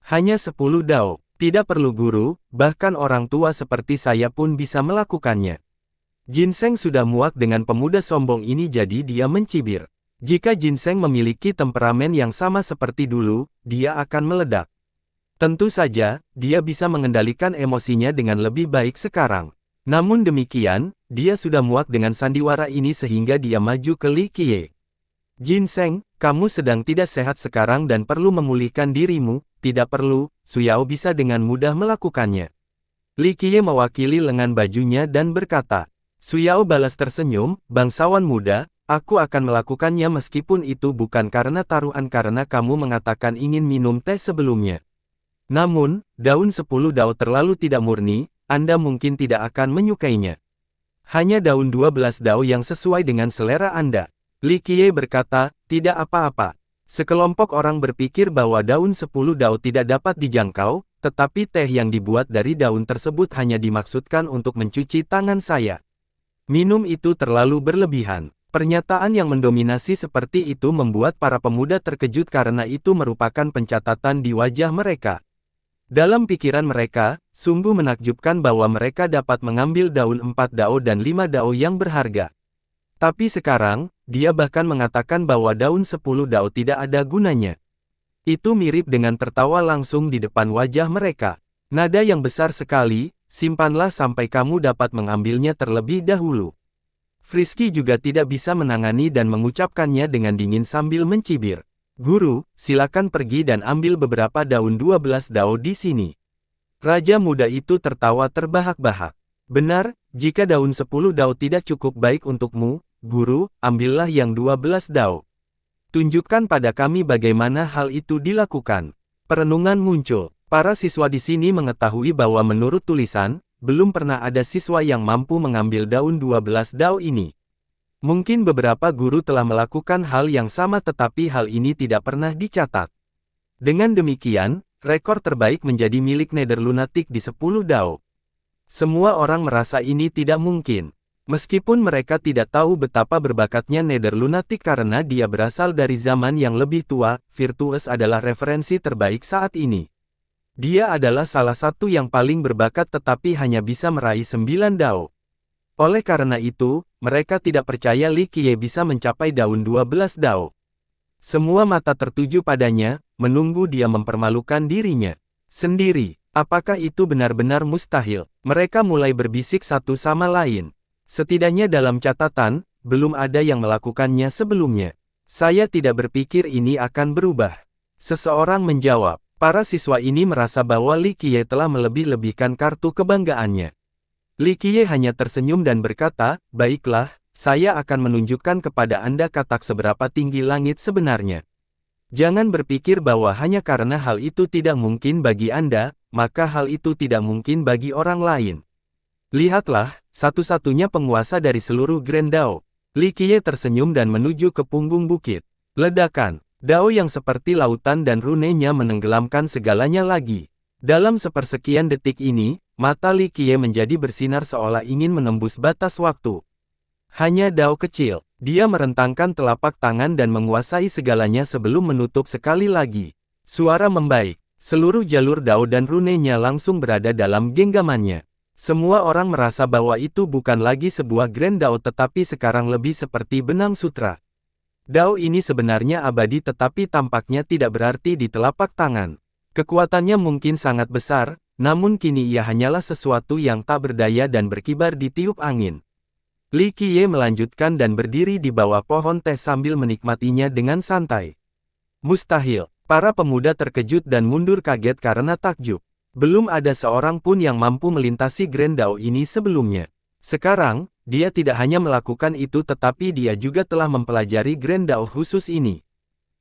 Hanya 10 dao. Tidak perlu guru, bahkan orang tua seperti saya pun bisa melakukannya. Ginseng sudah muak dengan pemuda sombong ini jadi dia mencibir. Jika Ginseng memiliki temperamen yang sama seperti dulu, dia akan meledak. Tentu saja, dia bisa mengendalikan emosinya dengan lebih baik sekarang. Namun demikian, dia sudah muak dengan sandiwara ini sehingga dia maju ke Li Qiye. Ginseng, kamu sedang tidak sehat sekarang dan perlu memulihkan dirimu, tidak perlu, Suyao bisa dengan mudah melakukannya. Li Qiye mewakili lengan bajunya dan berkata, Suyao balas tersenyum, bangsawan muda, aku akan melakukannya meskipun itu bukan karena taruhan karena kamu mengatakan ingin minum teh sebelumnya. Namun, daun 10 dao terlalu tidak murni, Anda mungkin tidak akan menyukainya. Hanya daun 12 dao yang sesuai dengan selera Anda. Li Qiye berkata, tidak apa-apa. Sekelompok orang berpikir bahwa daun 10 dao tidak dapat dijangkau, tetapi teh yang dibuat dari daun tersebut hanya dimaksudkan untuk mencuci tangan saya. Minum itu terlalu berlebihan. Pernyataan yang mendominasi seperti itu membuat para pemuda terkejut karena itu merupakan pencatatan di wajah mereka. Dalam pikiran mereka, sungguh menakjubkan bahwa mereka dapat mengambil daun 4 dao dan 5 dao yang berharga. Tapi sekarang, dia bahkan mengatakan bahwa daun 10 dao tidak ada gunanya. Itu mirip dengan tertawa langsung di depan wajah mereka. Nada yang besar sekali, simpanlah sampai kamu dapat mengambilnya terlebih dahulu. Frisky juga tidak bisa menangani dan mengucapkannya dengan dingin sambil mencibir. Guru, silakan pergi dan ambil beberapa daun 12 dao di sini. Raja muda itu tertawa terbahak-bahak. Benar, jika daun 10 dao tidak cukup baik untukmu, Guru, ambillah yang 12 dao. Tunjukkan pada kami bagaimana hal itu dilakukan. Perenungan muncul. Para siswa di sini mengetahui bahwa menurut tulisan, belum pernah ada siswa yang mampu mengambil daun 12 dao ini. Mungkin beberapa guru telah melakukan hal yang sama tetapi hal ini tidak pernah dicatat. Dengan demikian, rekor terbaik menjadi milik Nether Lunatic di 10 dao. Semua orang merasa ini tidak mungkin. Meskipun mereka tidak tahu betapa berbakatnya Nether Lunatic karena dia berasal dari zaman yang lebih tua, Virtuous adalah referensi terbaik saat ini. Dia adalah salah satu yang paling berbakat tetapi hanya bisa meraih 9 dao. Oleh karena itu, mereka tidak percaya Li Qiye bisa mencapai daun 12 dao. Semua mata tertuju padanya, menunggu dia mempermalukan dirinya sendiri. Apakah itu benar-benar mustahil? Mereka mulai berbisik satu sama lain. Setidaknya dalam catatan, belum ada yang melakukannya sebelumnya. Saya tidak berpikir ini akan berubah. Seseorang menjawab. Para siswa ini merasa bahwa Li Qiye telah melebih-lebihkan kartu kebanggaannya. Li Qiye hanya tersenyum dan berkata, baiklah, saya akan menunjukkan kepada Anda katak seberapa tinggi langit sebenarnya. Jangan berpikir bahwa hanya karena hal itu tidak mungkin bagi Anda, maka hal itu tidak mungkin bagi orang lain. Lihatlah, satu-satunya penguasa dari seluruh Grand Dao. Li Qiye tersenyum dan menuju ke punggung bukit. Ledakan. Dao yang seperti lautan dan runenya menenggelamkan segalanya lagi. Dalam sepersekian detik ini, mata Li Qiye menjadi bersinar seolah ingin menembus batas waktu. Hanya dao kecil. Dia merentangkan telapak tangan dan menguasai segalanya sebelum menutup sekali lagi. Suara membaik. Seluruh jalur dao dan runenya langsung berada dalam genggamannya. Semua orang merasa bahwa itu bukan lagi sebuah Grand Dao tetapi sekarang lebih seperti benang sutra. Dao ini sebenarnya abadi tetapi tampaknya tidak berarti di telapak tangan. Kekuatannya mungkin sangat besar, namun kini ia hanyalah sesuatu yang tak berdaya dan berkibar di tiup angin. Li Qiye melanjutkan dan berdiri di bawah pohon teh sambil menikmatinya dengan santai. Mustahil. Para pemuda terkejut dan mundur kaget karena takjub. Belum ada seorang pun yang mampu melintasi Grand Dao ini sebelumnya. Sekarang, dia tidak hanya melakukan itu tetapi dia juga telah mempelajari Grand Dao khusus ini.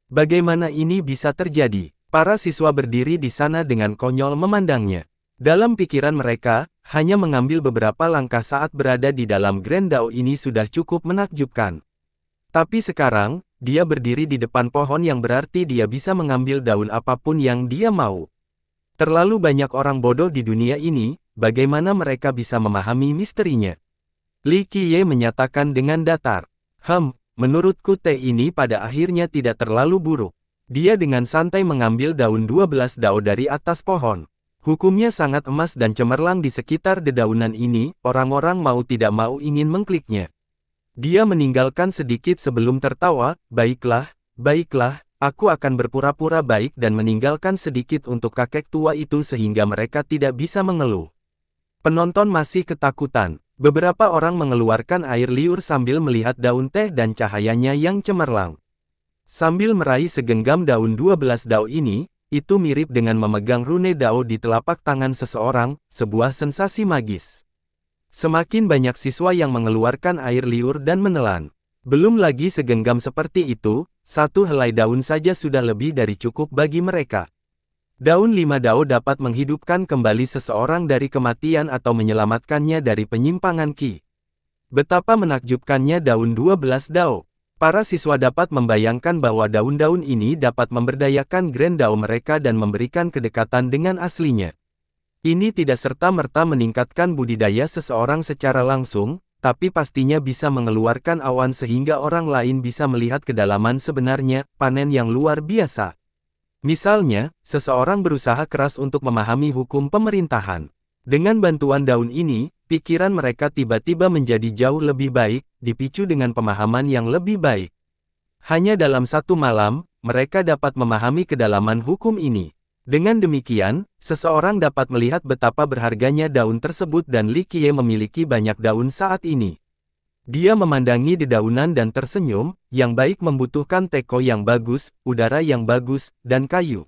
Bagaimana ini bisa terjadi? Para siswa berdiri di sana dengan konyol memandangnya. Dalam pikiran mereka, hanya mengambil beberapa langkah saat berada di dalam Grand Dao ini sudah cukup menakjubkan. Tapi sekarang, dia berdiri di depan pohon yang berarti dia bisa mengambil daun apapun yang dia mau. Terlalu banyak orang bodoh di dunia ini, bagaimana mereka bisa memahami misterinya? Li Qiye menyatakan dengan datar. Menurutku teh ini pada akhirnya tidak terlalu buruk. Dia dengan santai mengambil daun 12 dao dari atas pohon. Hukumnya sangat emas dan cemerlang di sekitar dedaunan ini, orang-orang mau tidak mau ingin mengkliknya. Dia meninggalkan sedikit sebelum tertawa, baiklah, aku akan berpura-pura baik dan meninggalkan sedikit untuk kakek tua itu sehingga mereka tidak bisa mengeluh. Penonton masih ketakutan. Beberapa orang mengeluarkan air liur sambil melihat daun teh dan cahayanya yang cemerlang. Sambil meraih segenggam daun 12 dao ini, itu mirip dengan memegang rune dao di telapak tangan seseorang, sebuah sensasi magis. Semakin banyak siswa yang mengeluarkan air liur dan menelan. Belum lagi segenggam seperti itu, satu helai daun saja sudah lebih dari cukup bagi mereka. Daun 5 dao dapat menghidupkan kembali seseorang dari kematian atau menyelamatkannya dari penyimpangan qi. Betapa menakjubkannya daun 12 dao. Para siswa dapat membayangkan bahwa daun-daun ini dapat memberdayakan Grand Dao mereka dan memberikan kedekatan dengan aslinya. Ini tidak serta-merta meningkatkan budidaya seseorang secara langsung, tapi pastinya bisa mengeluarkan awan sehingga orang lain bisa melihat kedalaman sebenarnya, panen yang luar biasa. Misalnya, seseorang berusaha keras untuk memahami hukum pemerintahan. Dengan bantuan daun ini, pikiran mereka tiba-tiba menjadi jauh lebih baik, dipicu dengan pemahaman yang lebih baik. Hanya dalam satu malam, mereka dapat memahami kedalaman hukum ini. Dengan demikian, seseorang dapat melihat betapa berharganya daun tersebut dan Li Qiye memiliki banyak daun saat ini. Dia memandangi dedaunan dan tersenyum, yang baik membutuhkan teko yang bagus, udara yang bagus, dan kayu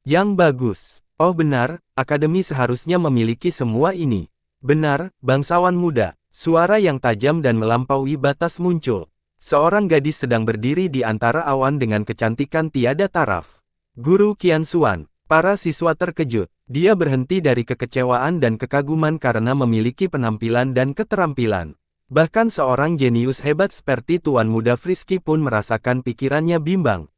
yang bagus. Oh benar, akademi seharusnya memiliki semua ini. Benar, bangsawan muda. Suara yang tajam dan melampaui batas muncul. Seorang gadis sedang berdiri di antara awan dengan kecantikan tiada taraf. Guru Qianxuan. Para siswa terkejut. Dia berhenti dari kekecewaan dan kekaguman karena memiliki penampilan dan keterampilan. Bahkan seorang jenius hebat seperti Tuan Muda Frisky pun merasakan pikirannya bimbang.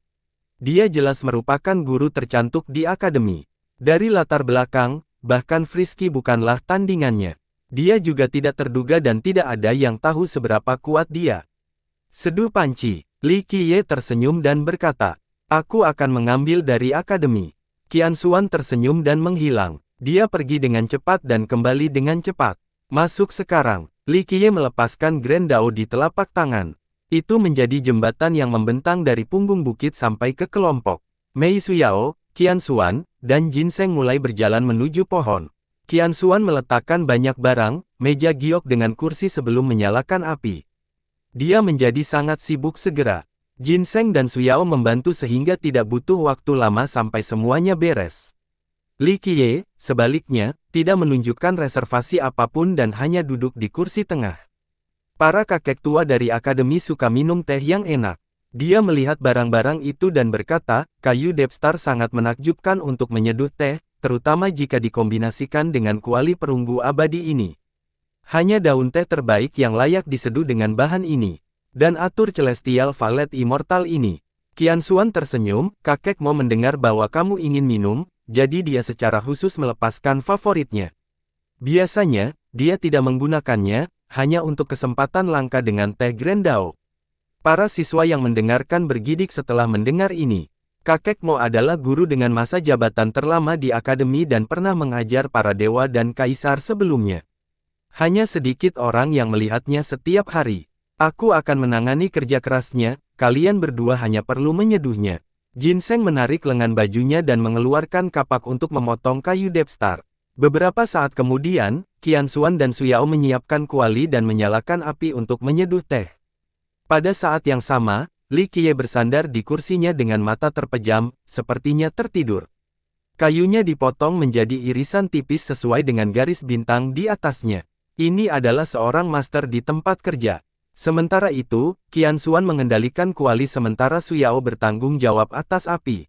Dia jelas merupakan guru tercantik di akademi. Dari latar belakang, bahkan Frisky bukanlah tandingannya. Dia juga tidak terduga dan tidak ada yang tahu seberapa kuat dia. Seduh panci, Li Qiye tersenyum dan berkata, "Aku akan mengambil dari akademi." Qianxuan tersenyum dan menghilang. Dia pergi dengan cepat dan kembali dengan cepat. Masuk sekarang. Li Qiye melepaskan Grand Dao di telapak tangan. Itu menjadi jembatan yang membentang dari punggung bukit sampai ke kelompok. Mei Suyao, Qianxuan, dan Jinseng mulai berjalan menuju pohon. Qianxuan meletakkan banyak barang, meja giok dengan kursi sebelum menyalakan api. Dia menjadi sangat sibuk segera. Jinseng dan Suyao membantu sehingga tidak butuh waktu lama sampai semuanya beres. Li Qiye, sebaliknya, tidak menunjukkan reservasi apapun dan hanya duduk di kursi tengah. Para kakek tua dari akademi suka minum teh yang enak. Dia melihat barang-barang itu dan berkata, kayu Depstar sangat menakjubkan untuk menyeduh teh, terutama jika dikombinasikan dengan kuali perunggu abadi ini. Hanya daun teh terbaik yang layak diseduh dengan bahan ini. Dan atur Celestial Valet Immortal ini. Qianxuan tersenyum, kakek mau mendengar bahwa kamu ingin minum, jadi dia secara khusus melepaskan favoritnya. Biasanya, dia tidak menggunakannya, hanya untuk kesempatan langka dengan teh Grand Dao. Para siswa yang mendengarkan bergidik setelah mendengar ini. Kakek Mo adalah guru dengan masa jabatan terlama di akademi dan pernah mengajar para dewa dan kaisar sebelumnya. Hanya sedikit orang yang melihatnya setiap hari. Aku akan menangani kerja kerasnya, kalian berdua hanya perlu menyeduhnya. Jinseng menarik lengan bajunya dan mengeluarkan kapak untuk memotong kayu Depstar. Beberapa saat kemudian, Qianxuan dan Suyao menyiapkan kuali dan menyalakan api untuk menyeduh teh. Pada saat yang sama, Li Qiye bersandar di kursinya dengan mata terpejam, sepertinya tertidur. Kayunya dipotong menjadi irisan tipis sesuai dengan garis bintang di atasnya. Ini adalah seorang master di tempat kerja. Sementara itu, Qianxuan mengendalikan kuali sementara Suyao bertanggung jawab atas api.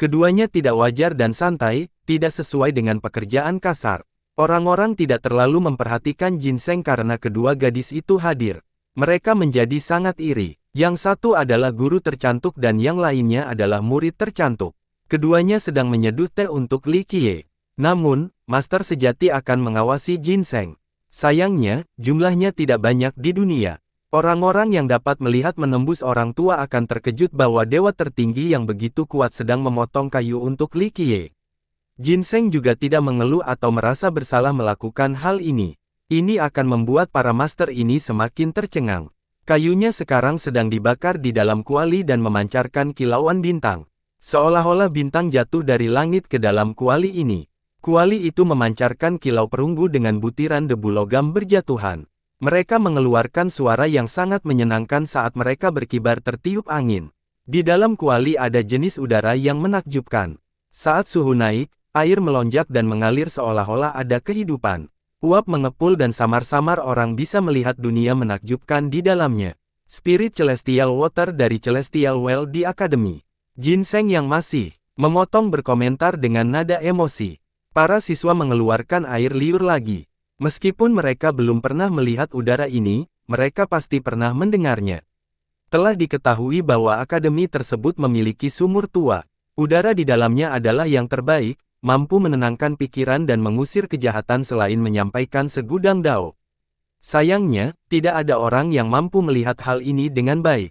Keduanya tidak wajar dan santai, tidak sesuai dengan pekerjaan kasar. Orang-orang tidak terlalu memperhatikan Jinseng karena kedua gadis itu hadir. Mereka menjadi sangat iri. Yang satu adalah guru tercantik dan yang lainnya adalah murid tercantik. Keduanya sedang menyeduh teh untuk Li Qiye. Namun, master sejati akan mengawasi Jinseng. Sayangnya, jumlahnya tidak banyak di dunia. Orang-orang yang dapat melihat menembus orang tua akan terkejut bahwa dewa tertinggi yang begitu kuat sedang memotong kayu untuk Li Qiye. Jinseng juga tidak mengeluh atau merasa bersalah melakukan hal ini. Ini akan membuat para master ini semakin tercengang. Kayunya sekarang sedang dibakar di dalam kuali dan memancarkan kilauan bintang. Seolah-olah bintang jatuh dari langit ke dalam kuali ini. Kuali itu memancarkan kilau perunggu dengan butiran debu logam berjatuhan. Mereka mengeluarkan suara yang sangat menyenangkan saat mereka berkibar tertiup angin. Di dalam kuali ada jenis udara yang menakjubkan. Saat suhu naik, air melonjak dan mengalir seolah-olah ada kehidupan. Uap mengepul dan samar-samar orang bisa melihat dunia menakjubkan di dalamnya. Spirit Celestial Water dari Celestial Well di Akademi. Jinseng yang masih memotong berkomentar dengan nada emosi. Para siswa mengeluarkan air liur lagi. Meskipun mereka belum pernah melihat udara ini, mereka pasti pernah mendengarnya. Telah diketahui bahwa akademi tersebut memiliki sumur tua. Udara di dalamnya adalah yang terbaik, mampu menenangkan pikiran dan mengusir kejahatan selain menyampaikan segudang dao. Sayangnya, tidak ada orang yang mampu melihat hal ini dengan baik.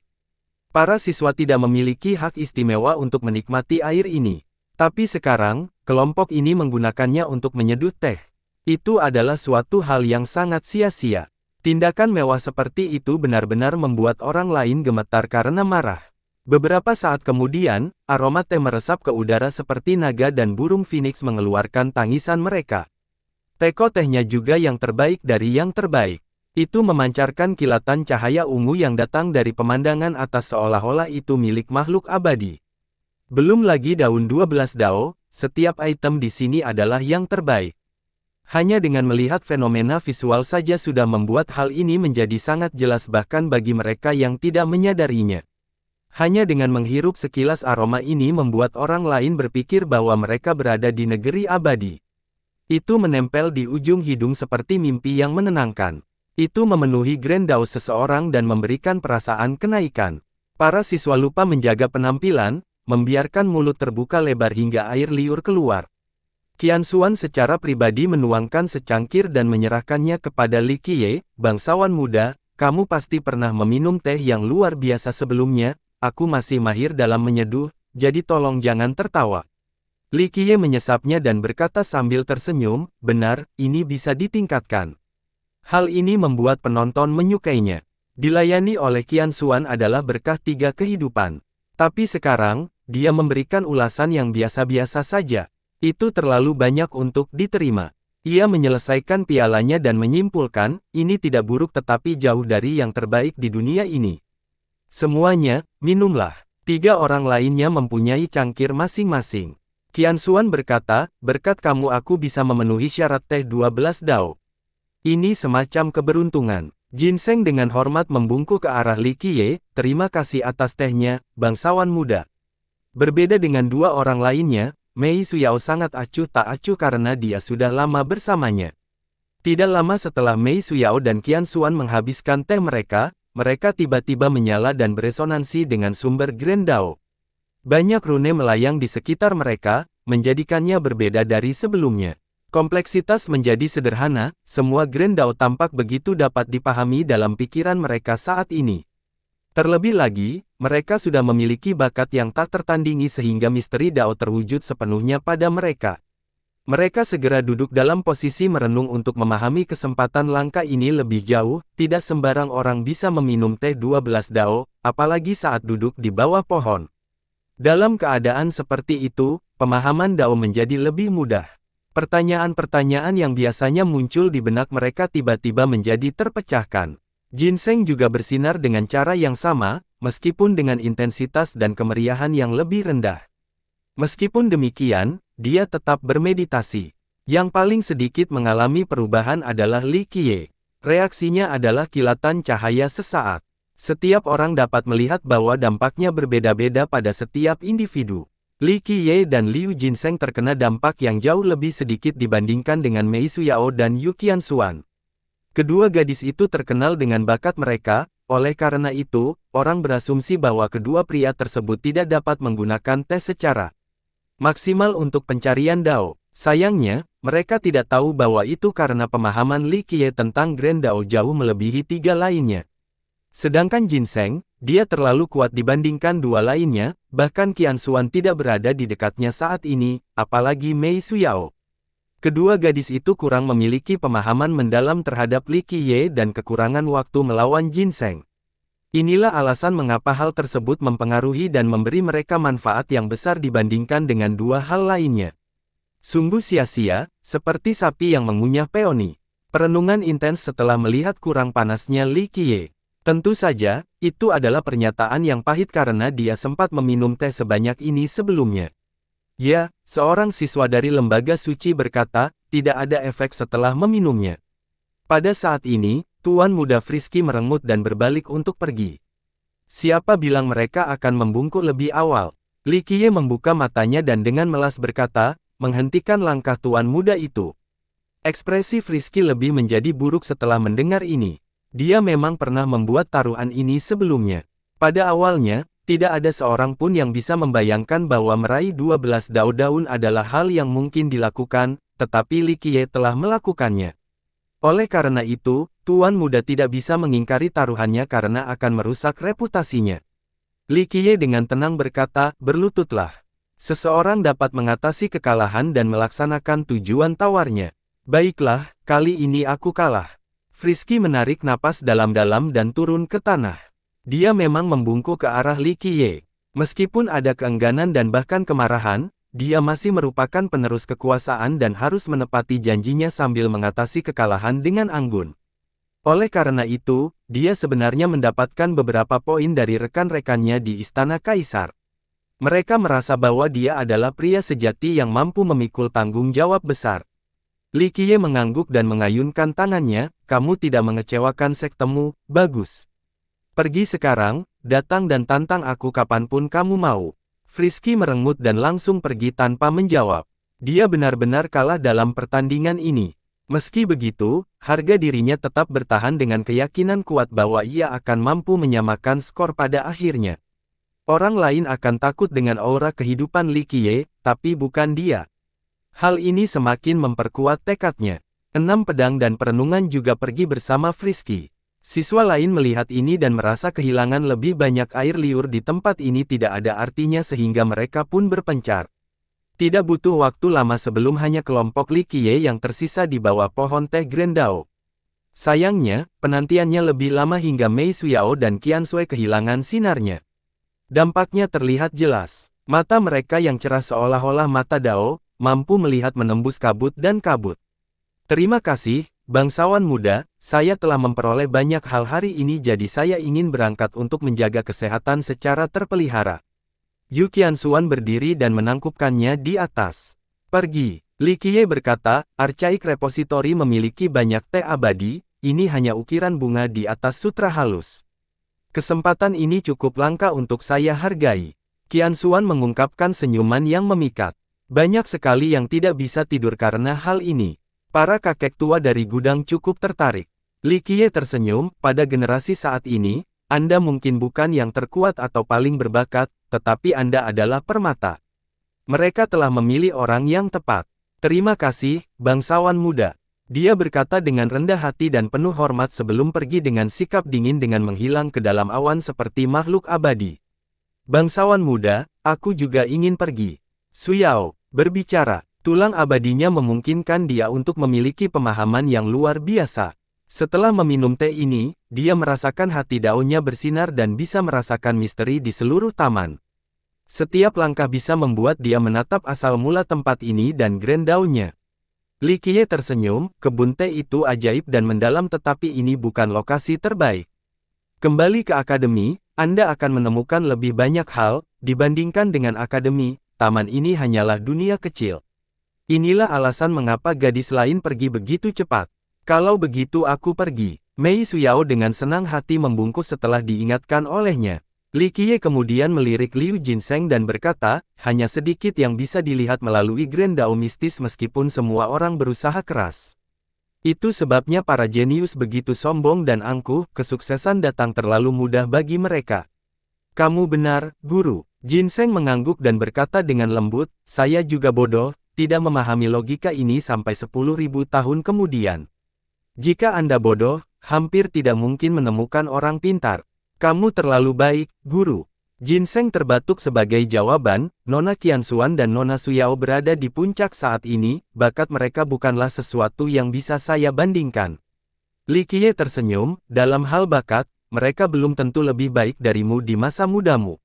Para siswa tidak memiliki hak istimewa untuk menikmati air ini. Tapi sekarang, kelompok ini menggunakannya untuk menyeduh teh. Itu adalah suatu hal yang sangat sia-sia. Tindakan mewah seperti itu benar-benar membuat orang lain gemetar karena marah. Beberapa saat kemudian, aroma teh meresap ke udara seperti naga dan burung phoenix mengeluarkan tangisan mereka. Teko tehnya juga yang terbaik dari yang terbaik. Itu memancarkan kilatan cahaya ungu yang datang dari pemandangan atas seolah-olah itu milik makhluk abadi. Belum lagi daun 12 dao, setiap item di sini adalah yang terbaik. Hanya dengan melihat fenomena visual saja sudah membuat hal ini menjadi sangat jelas bahkan bagi mereka yang tidak menyadarinya. Hanya dengan menghirup sekilas aroma ini membuat orang lain berpikir bahwa mereka berada di negeri abadi. Itu menempel di ujung hidung seperti mimpi yang menenangkan. Itu memenuhi Grand Dao seseorang dan memberikan perasaan kenaikan. Para siswa lupa menjaga penampilan, membiarkan mulut terbuka lebar hingga air liur keluar. Qianxuan secara pribadi menuangkan secangkir dan menyerahkannya kepada Li Qiye, bangsawan muda, kamu pasti pernah meminum teh yang luar biasa sebelumnya, aku masih mahir dalam menyeduh, jadi tolong jangan tertawa. Li Qiye menyesapnya dan berkata sambil tersenyum, benar, ini bisa ditingkatkan. Hal ini membuat penonton menyukainya. Dilayani oleh Qianxuan adalah berkah 3 kehidupan. Tapi sekarang, dia memberikan ulasan yang biasa-biasa saja. Itu terlalu banyak untuk diterima. Ia menyelesaikan pialanya dan menyimpulkan, ini tidak buruk tetapi jauh dari yang terbaik di dunia ini. Semuanya, minumlah. 3 orang lainnya mempunyai cangkir masing-masing. Qianxuan berkata, berkat kamu aku bisa memenuhi syarat teh 12 dao. Ini semacam keberuntungan. Ginseng dengan hormat membungkuk ke arah Li Qiye, terima kasih atas tehnya, bangsawan muda. Berbeda dengan 2 orang lainnya, Mei Suyao sangat acuh tak acuh karena dia sudah lama bersamanya. Tidak lama setelah Mei Suyao dan Qianxuan menghabiskan teh mereka tiba-tiba menyala dan beresonansi dengan sumber Grand Dao. Banyak rune melayang di sekitar mereka, menjadikannya berbeda dari sebelumnya. Kompleksitas menjadi sederhana, semua Grand Dao tampak begitu dapat dipahami dalam pikiran mereka saat ini. Terlebih lagi, mereka sudah memiliki bakat yang tak tertandingi sehingga misteri Dao terwujud sepenuhnya pada mereka. Mereka segera duduk dalam posisi merenung untuk memahami kesempatan langka ini lebih jauh, tidak sembarang orang bisa meminum teh 12 Dao, apalagi saat duduk di bawah pohon. Dalam keadaan seperti itu, pemahaman Dao menjadi lebih mudah. Pertanyaan-pertanyaan yang biasanya muncul di benak mereka tiba-tiba menjadi terpecahkan. Ginseng juga bersinar dengan cara yang sama, meskipun dengan intensitas dan kemeriahan yang lebih rendah. Meskipun demikian, dia tetap bermeditasi. Yang paling sedikit mengalami perubahan adalah Li Qiye. Reaksinya adalah kilatan cahaya sesaat. Setiap orang dapat melihat bahwa dampaknya berbeda-beda pada setiap individu. Li Qiye dan Liu Ginseng terkena dampak yang jauh lebih sedikit dibandingkan dengan Mei Suyao dan Yu Qianxuan. Kedua gadis itu terkenal dengan bakat mereka, oleh karena itu, orang berasumsi bahwa kedua pria tersebut tidak dapat menggunakan teh secara maksimal untuk pencarian Dao. Sayangnya, mereka tidak tahu bahwa itu karena pemahaman Li Qiye tentang Grand Dao jauh melebihi 3 lainnya. Sedangkan Ginseng, dia terlalu kuat dibandingkan 2 lainnya, bahkan Qianxuan tidak berada di dekatnya saat ini, apalagi Mei Suyao. Kedua gadis itu kurang memiliki pemahaman mendalam terhadap Li Qiye dan kekurangan waktu melawan Ginseng. Inilah alasan mengapa hal tersebut mempengaruhi dan memberi mereka manfaat yang besar dibandingkan dengan 2 hal lainnya. Sungguh sia-sia, seperti sapi yang mengunyah peoni. Perenungan intens setelah melihat kurang panasnya Li Qiye. Tentu saja, itu adalah pernyataan yang pahit karena dia sempat meminum teh sebanyak ini sebelumnya. Ya, seorang siswa dari lembaga suci berkata, tidak ada efek setelah meminumnya. Pada saat ini, Tuan Muda Frisky merengut dan berbalik untuk pergi. Siapa bilang mereka akan membungkuk lebih awal? Li Qiye membuka matanya dan dengan melas berkata, menghentikan langkah Tuan Muda itu. Ekspresi Frisky lebih menjadi buruk setelah mendengar ini. Dia memang pernah membuat taruhan ini sebelumnya. Pada awalnya, tidak ada seorang pun yang bisa membayangkan bahwa meraih 12 Dao daun adalah hal yang mungkin dilakukan, tetapi Li Qiye telah melakukannya. Oleh karena itu, Tuan muda tidak bisa mengingkari taruhannya karena akan merusak reputasinya. Li Qiye dengan tenang berkata, berlututlah. Seseorang dapat mengatasi kekalahan dan melaksanakan tujuan tawarnya. Baiklah, kali ini aku kalah. Frisky menarik napas dalam-dalam dan turun ke tanah. Dia memang membungkuk ke arah Li Qiye. Meskipun ada keengganan dan bahkan kemarahan, dia masih merupakan penerus kekuasaan dan harus menepati janjinya sambil mengatasi kekalahan dengan anggun. Oleh karena itu, dia sebenarnya mendapatkan beberapa poin dari rekan-rekannya di Istana Kaisar. Mereka merasa bahwa dia adalah pria sejati yang mampu memikul tanggung jawab besar. Li Qiye mengangguk dan mengayunkan tangannya, kamu tidak mengecewakan sektemu, bagus. Pergi sekarang, datang dan tantang aku kapanpun kamu mau. Frisky merengut dan langsung pergi tanpa menjawab. Dia benar-benar kalah dalam pertandingan ini. Meski begitu, harga dirinya tetap bertahan dengan keyakinan kuat bahwa ia akan mampu menyamakan skor pada akhirnya. Orang lain akan takut dengan aura kehidupan Li Qiye, tapi bukan dia. Hal ini semakin memperkuat tekadnya. 6 pedang dan perenungan juga pergi bersama Frisky. Siswa lain melihat ini dan merasa kehilangan lebih banyak air liur di tempat ini tidak ada artinya sehingga mereka pun berpencar. Tidak butuh waktu lama sebelum hanya kelompok Li Qiye yang tersisa di bawah pohon teh Grandao. Sayangnya, penantiannya lebih lama hingga Mei Suyao dan Qian Sui kehilangan sinarnya. Dampaknya terlihat jelas. Mata mereka yang cerah seolah-olah mata Dao, mampu melihat menembus kabut dan kabut. Terima kasih, bangsawan muda, saya telah memperoleh banyak hal hari ini jadi saya ingin berangkat untuk menjaga kesehatan secara terpelihara. Yu Qianxuan berdiri dan menangkupkannya di atas. Pergi. Li Qiye berkata, Archaic Repository memiliki banyak teh abadi, ini hanya ukiran bunga di atas sutra halus. Kesempatan ini cukup langka untuk saya hargai. Qianxuan mengungkapkan senyuman yang memikat. Banyak sekali yang tidak bisa tidur karena hal ini. Para kakek tua dari gudang cukup tertarik. Li Qiye tersenyum, pada generasi saat ini, Anda mungkin bukan yang terkuat atau paling berbakat, tetapi Anda adalah permata. Mereka telah memilih orang yang tepat. Terima kasih, bangsawan muda. Dia berkata dengan rendah hati dan penuh hormat sebelum pergi dengan sikap dingin dengan menghilang ke dalam awan seperti makhluk abadi. Bangsawan muda, aku juga ingin pergi. Suyao berbicara, tulang abadinya memungkinkan dia untuk memiliki pemahaman yang luar biasa. Setelah meminum teh ini, dia merasakan hati daunnya bersinar dan bisa merasakan misteri di seluruh taman. Setiap langkah bisa membuat dia menatap asal mula tempat ini dan grand daunnya. Li Qiye tersenyum, kebun teh itu ajaib dan mendalam tetapi ini bukan lokasi terbaik. Kembali ke akademi, Anda akan menemukan lebih banyak hal, dibandingkan dengan akademi, taman ini hanyalah dunia kecil. Inilah alasan mengapa gadis lain pergi begitu cepat. Kalau begitu aku pergi. Mei Suyao dengan senang hati membungkus setelah diingatkan olehnya. Li Qiye kemudian melirik Liu Jinseng dan berkata, hanya sedikit yang bisa dilihat melalui Grand Dao mistis meskipun semua orang berusaha keras. Itu sebabnya para jenius begitu sombong dan angkuh, kesuksesan datang terlalu mudah bagi mereka. Kamu benar, guru. Jinseng mengangguk dan berkata dengan lembut, saya juga bodoh, tidak memahami logika ini sampai 10.000 tahun kemudian. Jika Anda bodoh, hampir tidak mungkin menemukan orang pintar. Kamu terlalu baik, guru. Jinseng terbatuk sebagai jawaban, Nona Qianxuan dan Nona Suyao berada di puncak saat ini, bakat mereka bukanlah sesuatu yang bisa saya bandingkan. Li Qiye tersenyum, dalam hal bakat, mereka belum tentu lebih baik darimu di masa mudamu.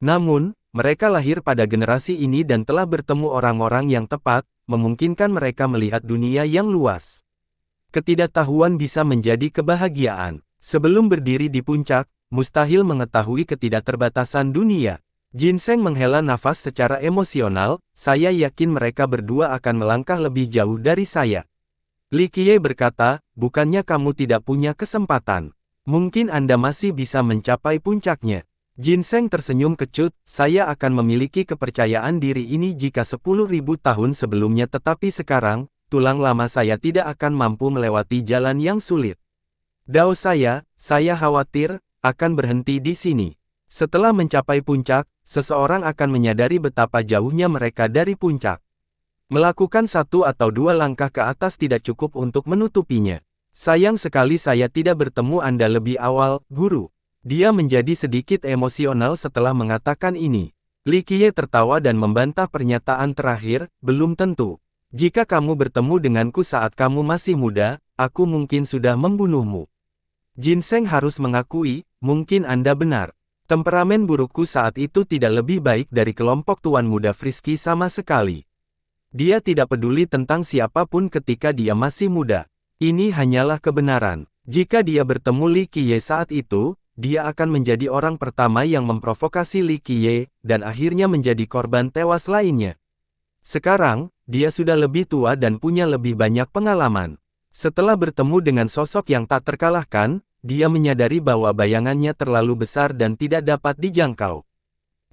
Namun, mereka lahir pada generasi ini dan telah bertemu orang-orang yang tepat, memungkinkan mereka melihat dunia yang luas. Ketidaktahuan bisa menjadi kebahagiaan. Sebelum berdiri di puncak, mustahil mengetahui ketidakterbatasan dunia. Jinseng menghela nafas secara emosional, saya yakin mereka berdua akan melangkah lebih jauh dari saya. Li Qiye berkata, bukannya kamu tidak punya kesempatan. Mungkin Anda masih bisa mencapai puncaknya. Jinseng tersenyum kecut, saya akan memiliki kepercayaan diri ini jika 10.000 tahun sebelumnya tetapi sekarang, tulang lama saya tidak akan mampu melewati jalan yang sulit. Dao saya khawatir, akan berhenti di sini. Setelah mencapai puncak, seseorang akan menyadari betapa jauhnya mereka dari puncak. Melakukan 1 atau 2 langkah ke atas tidak cukup untuk menutupinya. Sayang sekali saya tidak bertemu Anda lebih awal, Guru. Dia menjadi sedikit emosional setelah mengatakan ini. Li Qiye tertawa dan membantah pernyataan terakhir, belum tentu. Jika kamu bertemu denganku saat kamu masih muda, aku mungkin sudah membunuhmu. Ginseng harus mengakui, mungkin Anda benar. Temperamen burukku saat itu tidak lebih baik dari kelompok tuan muda Frisky sama sekali. Dia tidak peduli tentang siapapun ketika dia masih muda. Ini hanyalah kebenaran. Jika dia bertemu Li Qiye saat itu, dia akan menjadi orang pertama yang memprovokasi Li Qiye, dan akhirnya menjadi korban tewas lainnya. Sekarang, dia sudah lebih tua dan punya lebih banyak pengalaman. Setelah bertemu dengan sosok yang tak terkalahkan, dia menyadari bahwa bayangannya terlalu besar dan tidak dapat dijangkau.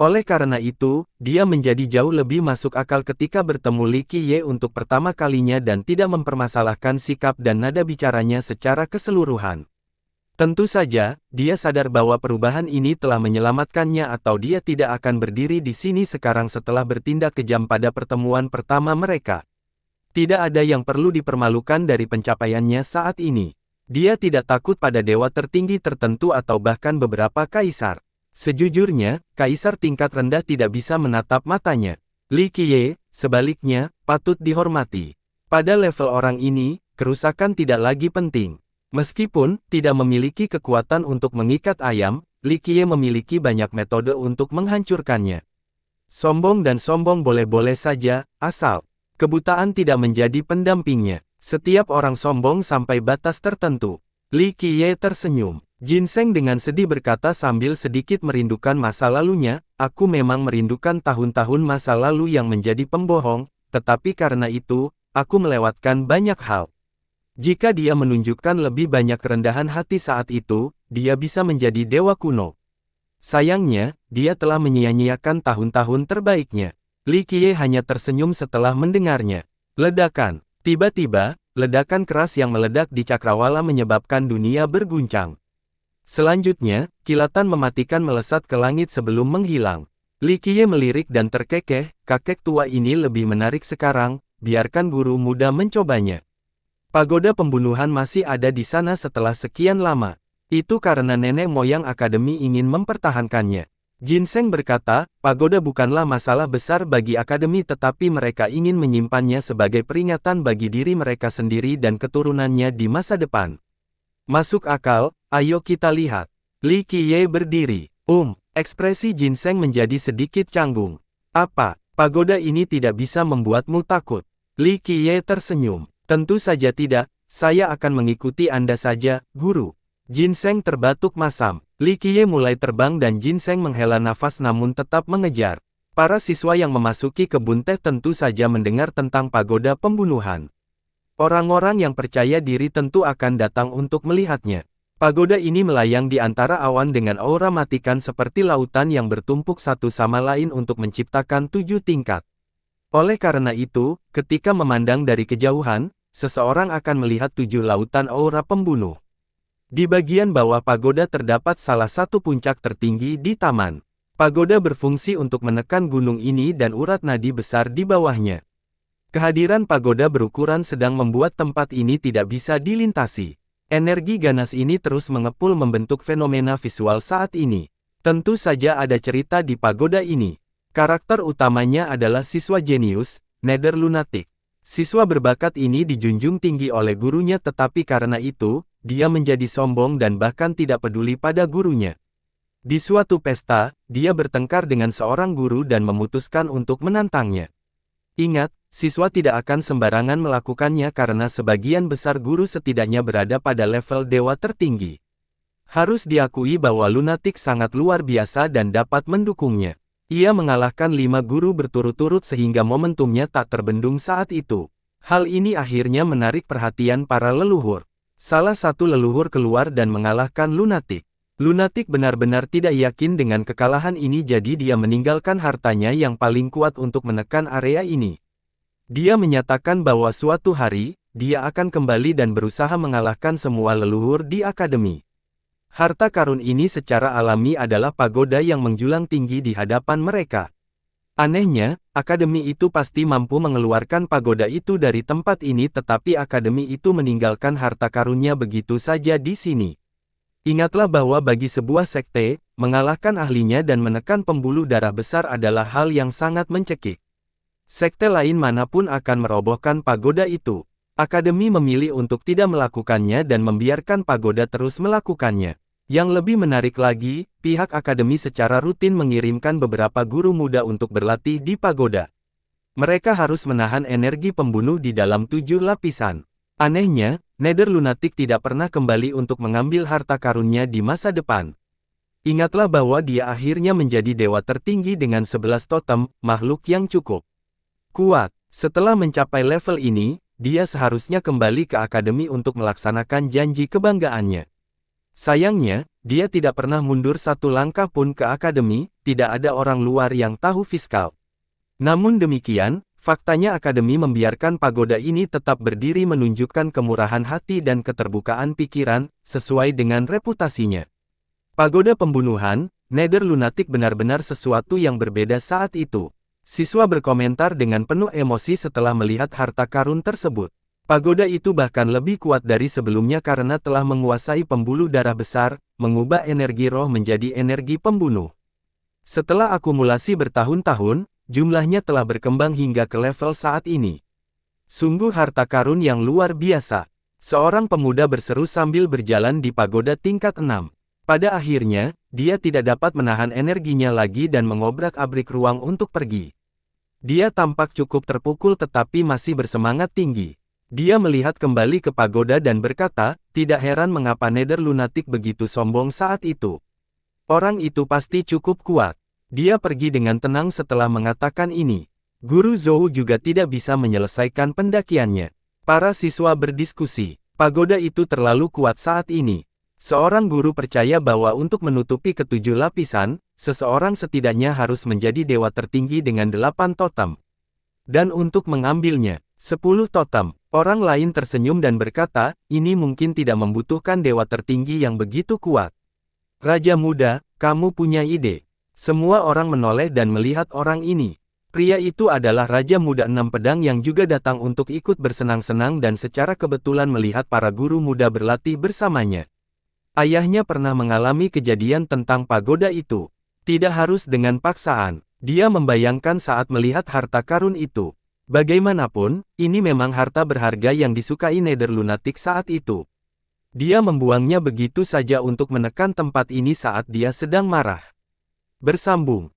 Oleh karena itu, dia menjadi jauh lebih masuk akal ketika bertemu Li Qiye untuk pertama kalinya dan tidak mempermasalahkan sikap dan nada bicaranya secara keseluruhan. Tentu saja, dia sadar bahwa perubahan ini telah menyelamatkannya atau dia tidak akan berdiri di sini sekarang setelah bertindak kejam pada pertemuan pertama mereka. Tidak ada yang perlu dipermalukan dari pencapaiannya saat ini. Dia tidak takut pada dewa tertinggi tertentu atau bahkan beberapa kaisar. Sejujurnya, kaisar tingkat rendah tidak bisa menatap matanya. Li Qiye, sebaliknya, patut dihormati. Pada level orang ini, kerusakan tidak lagi penting. Meskipun tidak memiliki kekuatan untuk mengikat ayam, Li Qiye memiliki banyak metode untuk menghancurkannya. Sombong dan sombong boleh-boleh saja, asal kebutaan tidak menjadi pendampingnya. Setiap orang sombong sampai batas tertentu. Li Qiye tersenyum. Ginseng dengan sedih berkata sambil sedikit merindukan masa lalunya, aku memang merindukan tahun-tahun masa lalu yang menjadi pembohong, tetapi karena itu, aku melewatkan banyak hal. Jika dia menunjukkan lebih banyak kerendahan hati saat itu, dia bisa menjadi dewa kuno. Sayangnya, dia telah menyia-nyiakan tahun-tahun terbaiknya. Li Qiye hanya tersenyum setelah mendengarnya. Ledakan. Tiba-tiba, ledakan keras yang meledak di cakrawala menyebabkan dunia berguncang. Selanjutnya, kilatan mematikan melesat ke langit sebelum menghilang. Li Qiye melirik dan terkekeh, kakek tua ini lebih menarik sekarang, biarkan guru muda mencobanya. Pagoda pembunuhan masih ada di sana setelah sekian lama. Itu karena nenek moyang akademi ingin mempertahankannya. Ginseng berkata, pagoda bukanlah masalah besar bagi akademi tetapi mereka ingin menyimpannya sebagai peringatan bagi diri mereka sendiri dan keturunannya di masa depan. Masuk akal, ayo kita lihat. Li Qiye berdiri. Ekspresi Ginseng menjadi sedikit canggung. Apa, pagoda ini tidak bisa membuatmu takut? Li Qiye tersenyum. Tentu saja tidak, saya akan mengikuti Anda saja, guru. Ginseng terbatuk masam. Li Qiye mulai terbang dan Ginseng menghela nafas namun tetap mengejar. Para siswa yang memasuki kebun teh tentu saja mendengar tentang pagoda pembunuhan. Orang-orang yang percaya diri tentu akan datang untuk melihatnya. Pagoda ini melayang di antara awan dengan aura matikan seperti lautan yang bertumpuk satu sama lain untuk menciptakan 7 tingkat. Oleh karena itu, ketika memandang dari kejauhan, seseorang akan melihat 7 lautan aura pembunuh. Di bagian bawah pagoda terdapat salah satu puncak tertinggi di taman. Pagoda berfungsi untuk menekan gunung ini dan urat nadi besar di bawahnya. Kehadiran pagoda berukuran sedang membuat tempat ini tidak bisa dilintasi. Energi ganas ini terus mengepul membentuk fenomena visual saat ini. Tentu saja ada cerita di pagoda ini. Karakter utamanya adalah siswa jenius, Nether Lunatic. Siswa berbakat ini dijunjung tinggi oleh gurunya tetapi karena itu, dia menjadi sombong dan bahkan tidak peduli pada gurunya. Di suatu pesta, dia bertengkar dengan seorang guru dan memutuskan untuk menantangnya. Ingat, siswa tidak akan sembarangan melakukannya karena sebagian besar guru setidaknya berada pada level dewa tertinggi. Harus diakui bahwa Lunatic sangat luar biasa dan dapat mendukungnya. Ia mengalahkan 5 guru berturut-turut sehingga momentumnya tak terbendung saat itu. Hal ini akhirnya menarik perhatian para leluhur. Salah satu leluhur keluar dan mengalahkan Lunatic. Lunatic benar-benar tidak yakin dengan kekalahan ini jadi dia meninggalkan hartanya yang paling kuat untuk menekan area ini. Dia menyatakan bahwa suatu hari, dia akan kembali dan berusaha mengalahkan semua leluhur di akademi. Harta karun ini secara alami adalah pagoda yang menjulang tinggi di hadapan mereka. Anehnya, akademi itu pasti mampu mengeluarkan pagoda itu dari tempat ini, tetapi akademi itu meninggalkan harta karunnya begitu saja di sini. Ingatlah bahwa bagi sebuah sekte, mengalahkan ahlinya dan menekan pembuluh darah besar adalah hal yang sangat mencekik. Sekte lain manapun akan merobohkan pagoda itu. Akademi memilih untuk tidak melakukannya dan membiarkan pagoda terus melakukannya. Yang lebih menarik lagi, pihak akademi secara rutin mengirimkan beberapa guru muda untuk berlatih di pagoda. Mereka harus menahan energi pembunuh di dalam 7 lapisan. Anehnya, Nether Lunatic tidak pernah kembali untuk mengambil harta karunnya di masa depan. Ingatlah bahwa dia akhirnya menjadi dewa tertinggi dengan 11 totem, makhluk yang cukup kuat. Setelah mencapai level ini, dia seharusnya kembali ke akademi untuk melaksanakan janji kebanggaannya. Sayangnya, dia tidak pernah mundur satu langkah pun ke akademi, tidak ada orang luar yang tahu fiskal. Namun demikian, faktanya akademi membiarkan pagoda ini tetap berdiri menunjukkan kemurahan hati dan keterbukaan pikiran, sesuai dengan reputasinya. Pagoda pembunuhan, Nether Lunatic benar-benar sesuatu yang berbeda saat itu. Siswa berkomentar dengan penuh emosi setelah melihat harta karun tersebut. Pagoda itu bahkan lebih kuat dari sebelumnya karena telah menguasai pembuluh darah besar, mengubah energi roh menjadi energi pembunuh. Setelah akumulasi bertahun-tahun, jumlahnya telah berkembang hingga ke level saat ini. Sungguh harta karun yang luar biasa. Seorang pemuda berseru sambil berjalan di pagoda tingkat 6. Pada akhirnya, dia tidak dapat menahan energinya lagi dan mengobrak-abrik ruang untuk pergi. Dia tampak cukup terpukul tetapi masih bersemangat tinggi. Dia melihat kembali ke pagoda dan berkata, tidak heran mengapa Nether Lunatic begitu sombong saat itu. Orang itu pasti cukup kuat. Dia pergi dengan tenang setelah mengatakan ini. Guru Zhou juga tidak bisa menyelesaikan pendakiannya. Para siswa berdiskusi, pagoda itu terlalu kuat saat ini. Seorang guru percaya bahwa untuk menutupi ketujuh lapisan, seseorang setidaknya harus menjadi dewa tertinggi dengan 8 totem. Dan untuk mengambilnya, 10 totem. Orang lain tersenyum dan berkata, ini mungkin tidak membutuhkan dewa tertinggi yang begitu kuat. Raja muda, kamu punya ide. Semua orang menoleh dan melihat orang ini. Pria itu adalah Raja Muda 6 Pedang yang juga datang untuk ikut bersenang-senang dan secara kebetulan melihat para guru muda berlatih bersamanya. Ayahnya pernah mengalami kejadian tentang pagoda itu. Tidak harus dengan paksaan. Dia membayangkan saat melihat harta karun itu. Bagaimanapun, ini memang harta berharga yang disukai Nether Lunatic saat itu. Dia membuangnya begitu saja untuk menekan tempat ini saat dia sedang marah. Bersambung.